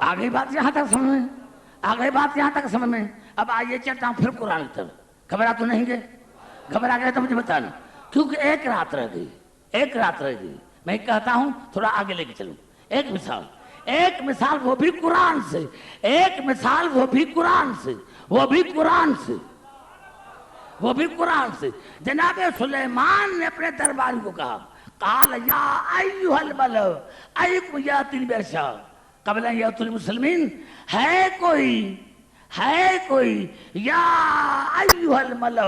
آگئی بات یہاں تک سمجھ میں, آگئی بات یہاں تک سمجھ میں. اب آئیے چلتا ہوں پھر قرآن کی طرف. گھبرا تو نہیں گئے؟ گھبرا گئے تو مجھے بتانا, کیونکہ ایک رات رہ گئی, ایک رات رہ گئی. میں کہتا ہوں تھوڑا آگے لے کے چلوں. ایک مثال وہ بھی قرآن سے, ایک مثال وہ بھی قرآن سے, وہ بھی قرآن سے, وہ بھی قرآن سے. جناب سلیمان نے اپنے درباری کو کہا, قال یا ایھا الملأ ایکم یاتین برشا قبل ان یأتوا المسلمین. ہے کوئی یا ایھا الملأ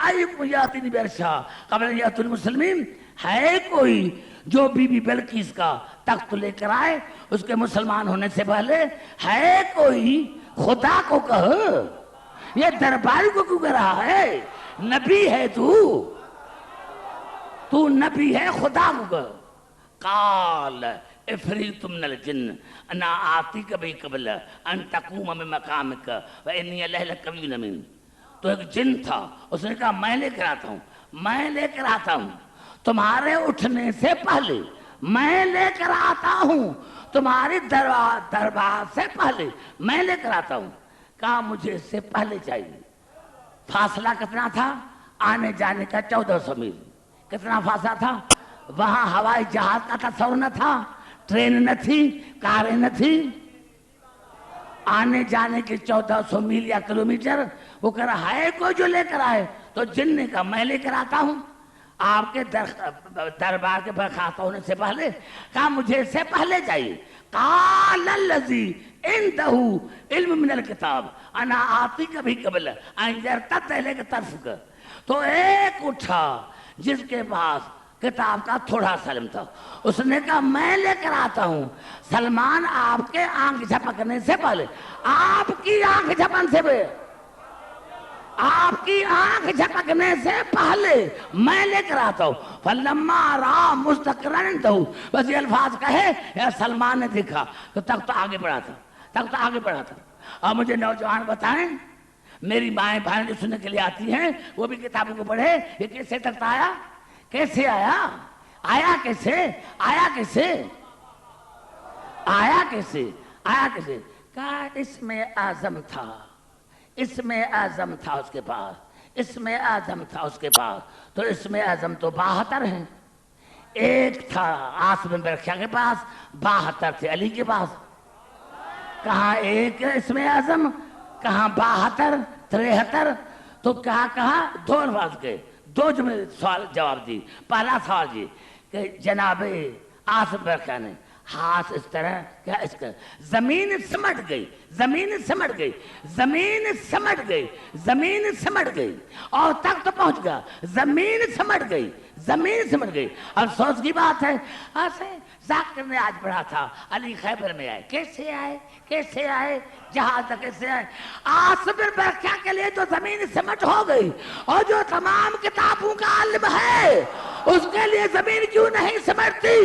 ایکم یاتین برشا قبل ان یأتوا المسلمین. ہے کوئی جو بی بی بلقیس کا تخت لے کر آئے اس کے مسلمان ہونے سے پہلے؟ ہے کوئی؟ خدا کو کہو, یہ درباری کو کیوں کہہ رہا ہے؟ نبی ہے تو نبی ہے, خدا کو کہو. قال عفریت من الجن انا آتیک بہ قبل ان تقوم من مقامک وانی لقوی امین. تو ایک جن تھا, اس نے کہا میں لے کر آتا ہوں تمہارے اٹھنے سے پہلے, میں لے کر آتا ہوں تمہاری دربار سے پہلے, میں لے کر آتا ہوں. کہا مجھے اس سے پہلے چاہیے. فاصلہ کتنا تھا؟ آنے جانے کا 1400 میل. کتنا فاصلہ تھا؟ وہاں ہوائی جہاز کا تصور نہ تھا, ٹرین نہ تھی, کاریں نہ تھی. آنے جانے کے 1400 میل یا کلومیٹر. وہ کہہ رہا ہے کوئی جو لے کر آئے. تو جن نے کہا میں لے کر آتا ہوں آپ کے دربار کے برخاست ہونے سے پہلے. کہا مجھے اس سے پہلے چاہیے. قال الذی عنده علم من الکتاب انا آتیک بہ قبل ان یرتد الیک طرفک. تو ایک اٹھا جس کے پاس کتاب کا تھوڑا سا علم تھا, اس نے کہا میں لے کر آتا ہوں سلمان آپ کے آنکھ جھپکنے سے پہلے, آپ کی آنکھ جھپکنے سے پہلے, آپ کی آنکھ جھپکنے سے پہلے میں لے کر آتا ہوں. فلما را مستقرن عنده, بس یہ الفاظ کہے یا سلمان نے دیکھا تو تخت آگے بڑھا تھا. اور مجھے نوجوان بتائیں, میری مائیں بہنیں جو سننے کے لیے آتی ہیں وہ بھی کتابوں کو پڑھے, یہ کیسے تخت آیا, کیسے آیا کیسے. کہا اس میں اعظم تھا اس میں اعظم تھا اس کے پاس. تو اس میں اعظم تو 72 ہیں. ایک تھا آسم برکھیا کے پاس, 72 تھے علی کے پاس. کہاں ایک اس میں اعظم, کہاں 72 73. تو کہا 2 الفاظ کے 2 جملے سوال جواب دی. پہلا سوال جی کہ جناب آسم برکھیا نے ہاتھ اس طرح کیا, اس کا زمین سمٹ گئی اور تک تو پہنچ گیا. زمین سمٹ گئی. افسوس کی بات ہے ایسے ذاکر نے آج پڑھا تھا علی خیبر میں آئے. کیسے آئے جہاز تک کیسے آئے؟ آصف برکھیا کے لیے تو زمین سمٹ ہو گئی, اور جو تمام کتابوں کا علم ہے اس کے لیے زمین کیوں نہیں سمٹتی؟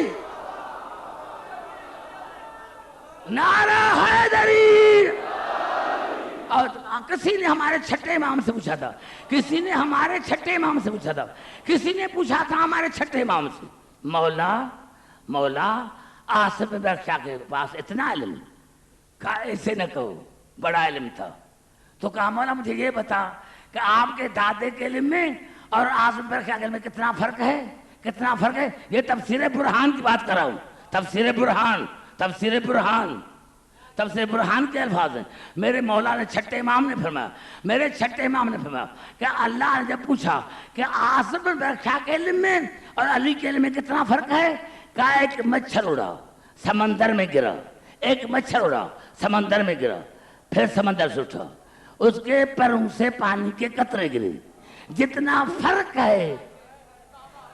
نعرہ حیدری. اور کسی نے ہمارے چھٹے امام سے پوچھا تھا, کسی نے پوچھا تھا ہمارے چھٹے امام سے, مولا آصف برکھیا کے پاس اتنا علم, کہا ایسے نہ کہو, بڑا علم تھا. تو کہا مولا مجھے یہ بتا کہ آپ کے دادے کے علم میں اور آصف برکھیا کے علم میں کتنا فرق ہے. یہ تفسیر برہان کی بات کر رہا ہوں. تفسیر برہان کے الفاظ ہیں. میرے مولا نے چھٹے امام نے فرمایا کہ اللہ نے جب پوچھا کہ آصف برکھیا کے علم میں اور علی کے علم میں کتنا فرق ہے, کہا ایک مچھر اڑا سمندر میں گرا, پھر سمندر سے اٹھا, اس کے پروں سے پانی کے قطرے گرے. جتنا فرق ہے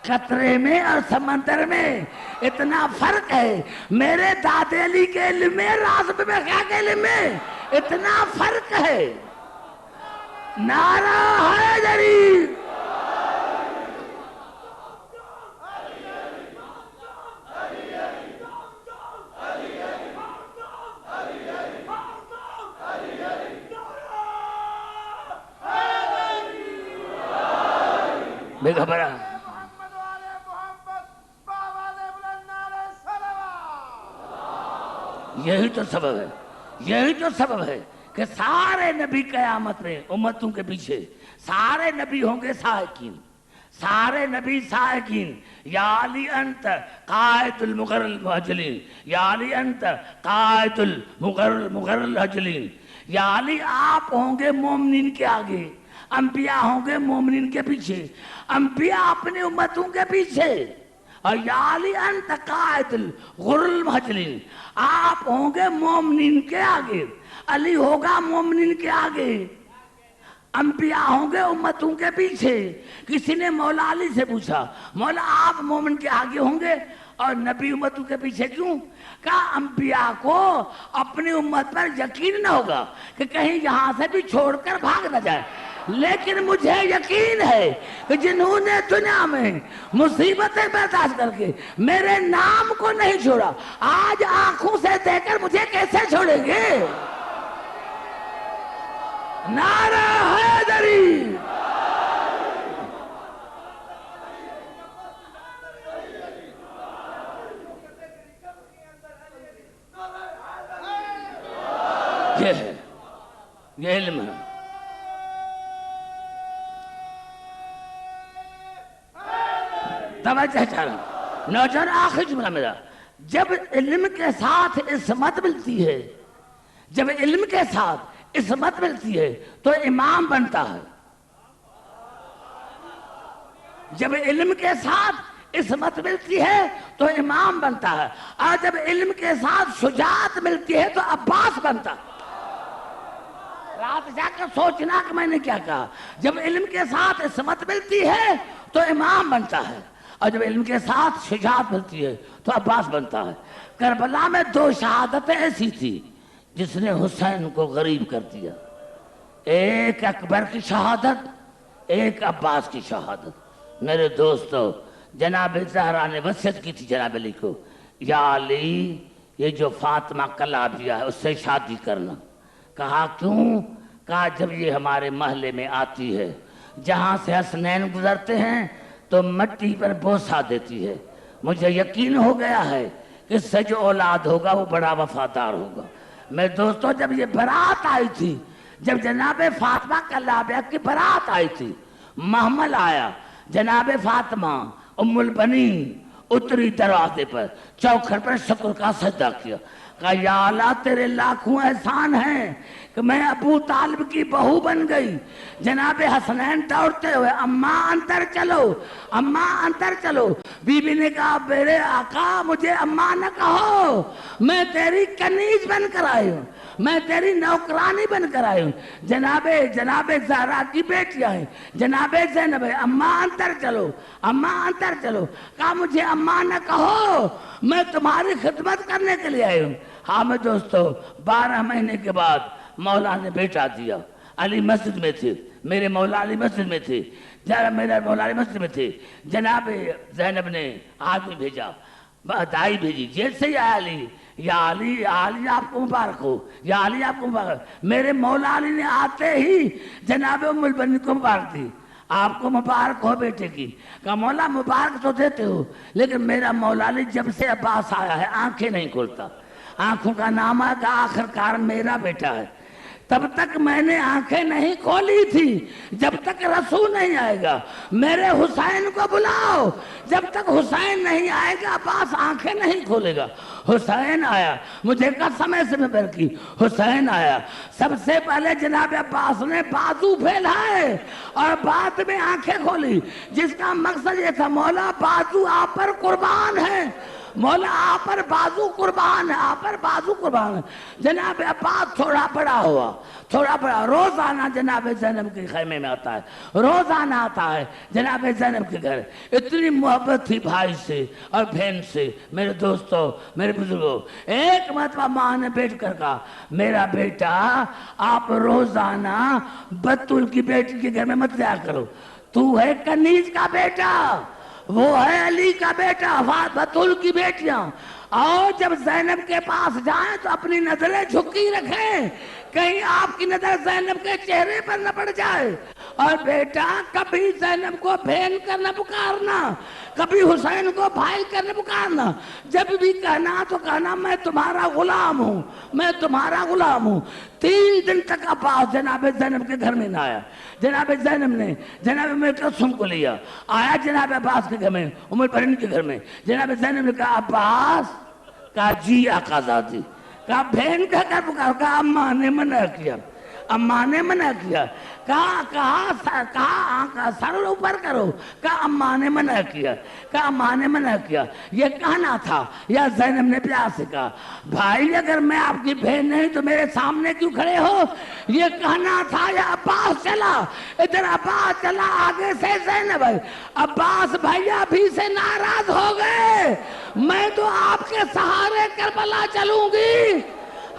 قطرے میں اور سمندر میں اتنا فرق ہے. میرے دادے علی کے علم میں راز میں کیا کے علم میں اتنا فرق ہے. نعرہ حیدری. بے خبرہ یہی تو سبب ہے، یہی تو سبب ہے کہ سارے نبی قیامت میں امتوں کے پیچھے سارے نبی ہوں گے سائقین، سارے نبی سائقین. یا علی انت قائد المغر المہجلین، یا علی انت قائد المغر الحجلین. یا علی آپ ہوں گے مومنین کے آگے، انبیاء ہوں گے مومنین کے پیچھے، انبیاء اپنی امتوں کے پیچھے. اور یا علی انت قائد الغر المحجلین، آپ ہوں گے مومنین کے آگے، علی ہوگا مومنین کے آگے، انبیاء ہوں گے امتوں کے پیچھے. کسی نے مولا علی سے پوچھا مولا آپ مومن کے آگے ہوں گے اور نبی امتوں کے پیچھے کیوں؟ کہا انبیاء کو اپنی امت پر یقین نہ ہوگا کہ کہیں یہاں سے بھی چھوڑ کر بھاگ نہ جائے، لیکن مجھے یقین ہے کہ جنہوں نے دنیا میں مصیبتیں برداشت کر کے میرے نام کو نہیں چھوڑا، آج آنکھوں سے دیکھ کر مجھے کیسے چھوڑیں گے؟ نعرہ حیدری. یہ ہے، یہ علم ہے. توجہ چاہ رہا ہوں نوجوان، آخری جملہ میرا. جب علم کے ساتھ عصمت ملتی ہے، جب علم کے ساتھ عصمت ملتی ہے تو امام بنتا ہے. جب علم کے ساتھ عصمت ملتی ہے تو امام بنتا ہے، اور جب علم کے ساتھ شجاعت ملتی ہے تو عباس بنتا ہے. رات جا کر سوچنا کہ میں نے کیا کہا. جب علم کے ساتھ عصمت ملتی ہے تو امام بنتا ہے، اور جب علم کے ساتھ شجاعت ملتی ہے تو عباس بنتا ہے. کربلا میں 2 شہادتیں ایسی تھی جس نے حسین کو غریب کر دیا. ایک اکبر کی شہادت، ایک عباس کی شہادت. میرے دوستو، جناب زہرا نے وصیت کی تھی جناب علی کو، یا علی یہ جو فاطمہ کلابیہ ہے اس سے شادی کرنا. کہا کیوں؟ کہا جب یہ ہمارے محلے میں آتی ہے، جہاں سے حسنین گزرتے ہیں تو مٹی پر بوسہ دیتی ہے. مجھے یقین ہو گیا ہے کہ اس سے جو اولاد ہوگا وہ بڑا وفادار ہوگا. میں دوستو، جب یہ برات آئی تھی، جب جناب فاطمہ کلابیہ کی برات آئی تھی، محمل آیا، جناب فاطمہ ام البنین اتری دروازے پر، چوکھٹ پر شکر کا سجدہ کیا. کہا یا اللہ تیرے لاکھوں احسان ہیں کہ میں ابو طالب کی بہو بن گئی. جناب حسنین دوڑتے ہوئے اماں اندر چلو، اماں اندر چلو. بی بی نے کہا میرے آقا مجھے اماں نہ کہو، میں تیری کنیز بن کر آئی ہوں، میں تیری نوکرانی بن کر آئی ہوں. جناب زہرا کی بیٹیاں ہیں، جناب زینب ہے، اماں اندر چلو، اماں اندر چلو. کہا مجھے اماں نہ کہو، میں تمہاری خدمت کرنے کے لیے آئی ہوں. ہاں میں دوستو، 12 مہینے کے بعد مولا نے بیٹا دیا. علی مسجد میں تھے، میرے مولا علی مسجد میں تھے، میرے مولا علی مسجد میں تھے. جناب زینب نے آدمی بھیجا، دائی بھیجی، جیل سے ہی آیا علی. یا علی آپ کو مبارک ہو، یا علی آپ کو مبارک. میرے مولا علی نے آتے ہی جناب ام البنین کو مبارک دی. آپ کو مبارک ہو بیٹے کی. کہا مولا مبارک تو دیتے ہو، لیکن میرا مولا علی جب سے عباس آیا ہے آنکھیں نہیں کھولتا. آنکھوں کا نام ہے کہ آخر کار میرا بیٹا ہے. تب تک میں نے آنکھیں نہیں کھولی تھی جب تک رسول نہیں آئے گا. میرے حسین کو بلاؤ، جب تک حسین نہیں آئے گا عباس آنکھیں نہیں کھولے گا. حسین آیا، مجھے قسم سے میں کی، حسین آیا. سب سے پہلے جناب عباس نے بازو پھیلائے اور بعد میں آنکھیں کھولی، جس کا مقصد یہ تھا مولا بازو آپ پر قربان ہے، مولا آپ پر بازو قربان ہے، آپ پر بازو قربان ہے۔ جناب عباس تھوڑا بڑا ہوا، تھوڑا بڑا، روزانہ جناب زینب کے خیمے میں آتا ہے، روزانہ آتا ہے جناب زینب کے گھر۔ اتنی محبت تھی بھائی سے اور بہن سے۔ میرے دوستو، میرے بزرگوں، ایک مرتبہ ماں نے بیٹھ کر کہا میرا بیٹا آپ روزانہ بطول کی بیٹی کے گھر میں مت جایا کرو، تو ہے کنیز کا بیٹا، وہ ہے علی کا بیٹا، بطول کی بیٹیاں، اور جب زینب کے پاس جائیں تو اپنی نظریں جھکی رکھیں، کہیں آپ کی نظر زینب کے چہرے پر نہ پڑ جائے۔ اور بیٹا کبھی زینب کو بہن کر نہ پکارنا، کبھی حسین کو بھائی کر نہ پکارنا، جب بھی کہنا تو کہنا میں تمہارا غلام ہوں، میں تمہارا غلام ہوں۔ 3 دن تک عباس جناب زینب کے گھر میں نہ آیا۔ جناب زینب نے جناب میرقسم کو لیا، آیا جناب عباس کے گھر میں، عمر پرین کے گھر میں۔ جناب زینب نے کہا عباس، کہا جی آقا زادی، کہا بہن کا کر پکار، کہا اماں نے منع کیا، اماں نے منع کیا، کہا سر اوپر کرو، کہا اماں نے منع کیا، کہا اماں نے منع کیا۔ یہ کہنا تھا یا زینب نے پیار سے کہا بھائی اگر میں آپ کی بہن نہیں تو میرے سامنے کیوں کھڑے ہو، یہ کہنا تھا یا عباس چلا، ادھر عباس چلا، آگے سے زینب ہے۔ عباس بھائیا بھی سے ناراض ہو گئے، میں تو آپ کے سہارے کربلا چلوں گی،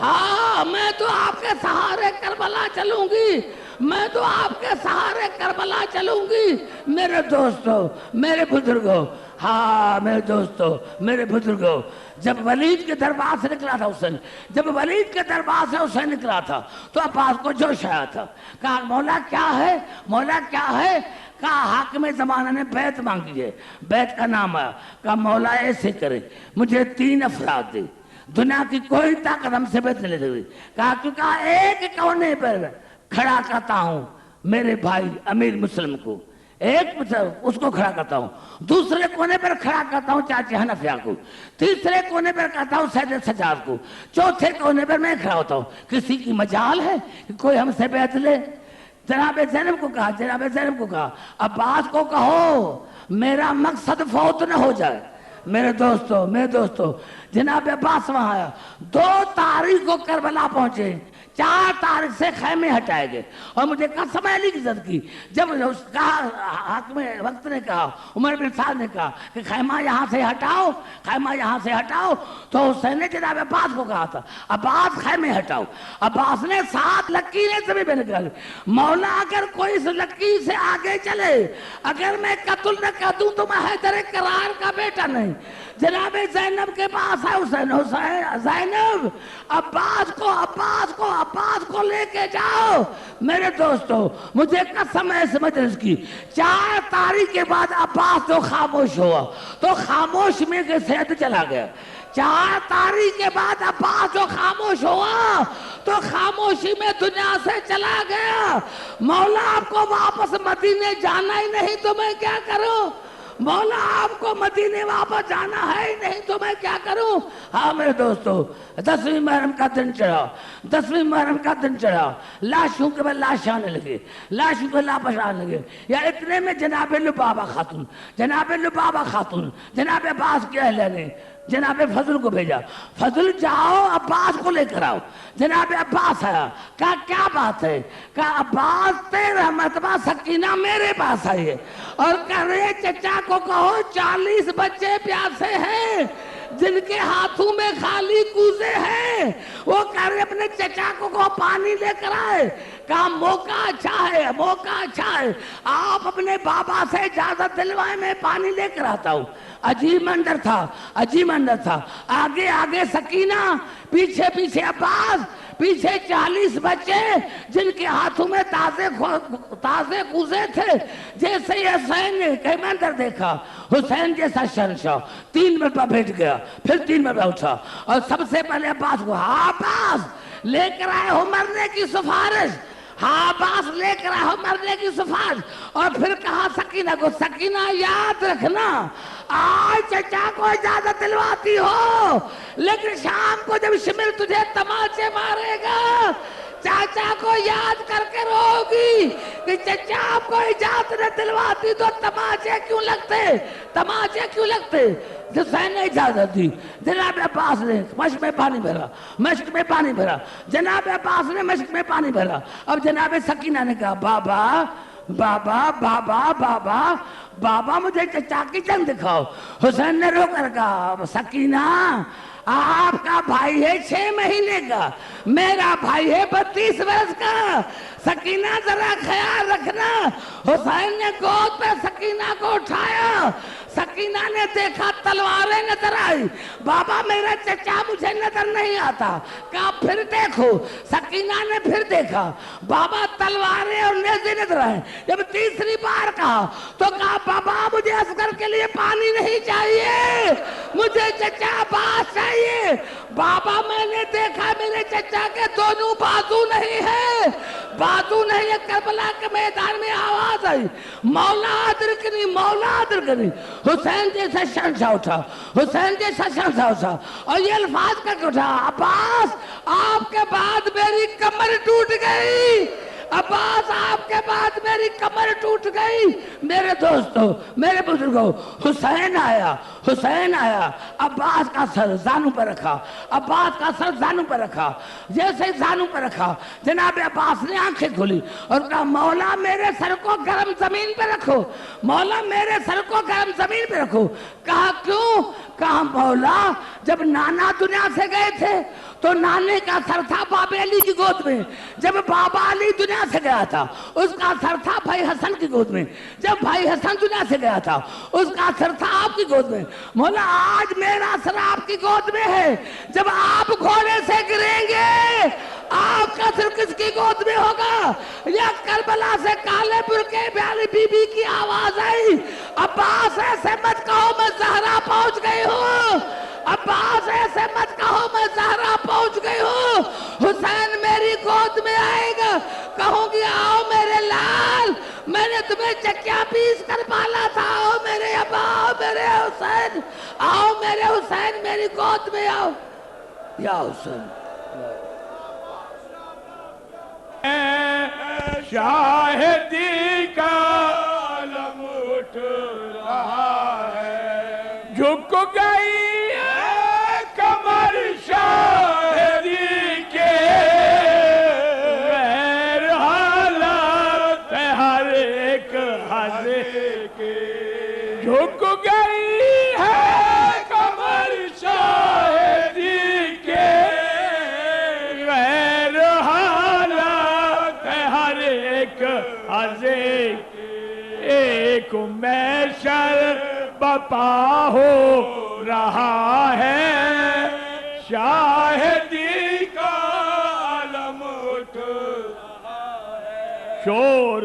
ہاں میں تو آپ کے سہارے کربلا چلوں گی، میں تو آپ کے سہارے کربلا چلوں گی۔ میرے دوستو، میرے بزرگوں، ہاں میرے دوستو، میرے بزرگوں، جب ولید کے دربار سے نکلا تھا حسین، جب ولید کے دربار سے حسین نکلا تھا تو عباس کو جوش آیا تھا، کہا مولا کیا ہے، مولا کیا ہے، کہا حاکم زمانہ نے بیعت مانگی ہے، بیعت کا نام آیا، کہا مولا ایسے کرے مجھے 3 افراد دے، دنیا کی کوئی طاقت ہم سے بیعت نہیں لے سکتی، کہا کیونکہ ایک کونے پر کھڑا کرتا ہوں میرے بھائی امیر مسلم کو، ایک اس کو کھڑا کرتا ہوں، دوسرے کونے پر کھڑا کرتا ہوں چاچی حنفیہ کو، تیسرے کونے پر کرتا ہوں سید سجاد کو، چوتھے کونے پر میں کھڑا ہوتا ہوں، کسی کی مجال ہے کہ کوئی ہم سے بیعت لے؟ جناب زینب کو کہا، جناب زینب کو کہا عباس کو کہو میرا مقصد فوت نہ ہو جائے۔ میرے دوستو جناب عباس وہاں آیا، 2 تاریخ کو کربلا پہنچے، 4 تاریخ سے خیمے ہٹائے گئے، اور مجھے قسم علی کی عزت کی جب حاکم وقت نے کہا، عمر بن سعد نے کہا کہ خیمہ یہاں سے ہٹاؤ، خیمہ یہاں سے ہٹاؤ، تو حسین نے جناب عباس کو کہا تھا عباس خیمے ہٹاؤ۔ عباس نے 7 لکیریں زمین پہ نکالی، مولا اگر کوئی اس لکیر سے آگے چلے، اگر میں قتل نہ کر دوں تو میں حیدر کرار کا بیٹا نہیں۔ جناب زینب کے پاس ہے حسین، زینب عباس کو لے کے جاؤ۔ میرے دوستو مجھے قسم ہے اس مجلس کی، 4 تاریخ کے بعد عباس تو خاموش ہوا، تو خاموش میں کے سید چلا گیا۔ 4 تاریخ کے بعد عباس جو خاموش ہوا تو خاموشی میں دنیا سے چلا گیا۔ مولا آپ کو واپس مدینے جانا ہی نہیں تو میں کیا کروں، مولا آپ کو مدینے واپس جانا ہے ہی نہیں تو میں کیا کروں۔ ہاں میرے دوستو 10ویں محرم کا دن چڑھا، 10ویں محرم کا دن چڑھا، لاشوں کے بعد لاش آنے لگے، لاشوں کے لاپس آنے لگے، یا اتنے میں جناب لبابہ خاتون جناب عباس کے اہلیہ نے جناب فضل کو بھیجا، فضل جاؤ عباس کو لے کر آؤ۔ جناب عباس آیا، کہا کیا بات ہے، کہا عباس 13 مرتبہ سکینہ میرے پاس آئی ہے اور کہہ رہے چچا کو کہو 40 بچے پیاسے ہیں جن کے ہاتھوں میں خالی کوزے ہیں، وہ کہہ رہے اپنے چچا کو پانی لے کر آئے۔ کہا موقع اچھا ہے، آپ اپنے بابا سے اجازت دلوائے میں پانی لے کر آتا ہوں۔ عجیب منظر تھا، آگے سکینہ، پیچھے عباس، پیچھے 40 بچے جن کے ہاتھوں میں تازے کوزے تھے۔ جیسے ہی حسین نے کئی منظر دیکھا، حسین جیسا شہنشاہ 3 مرتبہ بیٹھ گیا، پھر 3 مرتبہ اٹھا، اور سب سے پہلے عباس کو، ہاں عباس لے کر آئے ہو مرنے کی سفارش، ہاں عباس لے کر آئے ہو مرنے کی سفارش۔ اور پھر کہا سکینہ کو، سکینہ یاد رکھنا آج چچا کو اجازت دلواتی ہو، لیکن شام کو جب شمر تجھے تماچے مارے گا، چاچا کو یاد کر کے روگی کہ چچا آپ کو اجازت نہ دلواتی تو تماچے کیوں لگتے، تماچے کیوں لگتے؟ حسین نے اجازت دی، جناب عباس نے مشک میں پانی بھرا، مشک میں پانی بھرا، جناب عباس نے مشک میں پانی بھرا۔ اب جناب سکینہ نے کہا بابا بابا بابا بابا بابا مجھے چچا کی چند دکھاؤ۔ حسین نے رو کر کہا سکینہ آپ کا بھائی ہے 6 مہینے کا، میرا بھائی ہے 32 برس کا، سکینہ ذرا خیال رکھنا۔ حسین نے گود پہ سکینہ کو اٹھایا، سکینہ نے دیکھا تلواریں نظر آئی، بابا میرا چچا مجھے نظر نہیں آتا۔ کہا پھر دیکھو، سکینہ نے پھر دیکھا، بابا تلواریں اور نیزے نظر آئے۔ جب تیسری بار کہا تو کہا بابا مجھے عسکر کے لیے پانی نہیں چاہیے، مجھے چچا عباس چاہیے۔ بابا میں نے دیکھا میرے چچا کے دونوں بازو نہیں ہے، بازو نہیں ہے۔ کربلا کے میدان میں آواز آئی مولا ادرکنی مولا ادرکنی۔ حسین جیسا شہنشاہ اٹھا، حسین جیسا شہنشاہ اٹھا اور یہ الفاظ کر کے اٹھا عباس آپ کے بعد میری کمر ٹوٹ گئی، عباس آپ کے بعد میری کمر ٹوٹ گئی۔ میرے دوستو میرے بزرگوں حسین آیا، حسین آیا، عباس کا سر زانوں پر رکھا، عباس کا سر زانوں پر رکھا، جیسے زانوں پر رکھا جناب عباس نے آنکھیں کھولی اور کہا مولا میرے سر کو گرم زمین پہ رکھو، مولا میرے سر کو گرم زمین پہ رکھو۔ کہا کیوں؟ کہا مولا جب نانا دنیا سے گئے تھے تو نانے کا سر تھا بابا علی کی گود میں، جب بابا علی دنیا سے گیا تھا اس کا سر تھا بھائی حسن کی گود میں، جب بھائی حسن دنیا سے گیا تھا اس کا سر تھا آپ کی گود میں۔ مولا آج میرا سر آپ کی گود میں ہے، جب آپ گھوڑے سے گریں گے آپ کا سر کس کی گود میں ہوگا؟ یا کربلا سے کالے برقع والی بی بی کی آواز آئی عباس ایسے مت کہو میں زہرا پہنچ گئی ہوں، عباس ایسے مت کہو میں زہرا پہنچ گئی ہوں، حسین میری گود میں آئے گا، کہوں گی آؤ میرے لال میں نے تمہیں چکیا پیس کر پالا تھا، آؤ میرے ابا، آؤ میرے حسین، آؤ میرے حسین میری گود میں آؤ یا حسین۔ شاہدی کا علم اٹھ رہا ہے، جھک گئی ہے کمر شاہدی کے، غیر حالت ہر ایک حضرے کے، جھک گئی ہے کمر شاہدی کے، غیر حالت ہر ایک حضرے کے، ایک محشر بپا ہو رہا ہے، شاہدی کا علم اٹھ رہا ہے، شور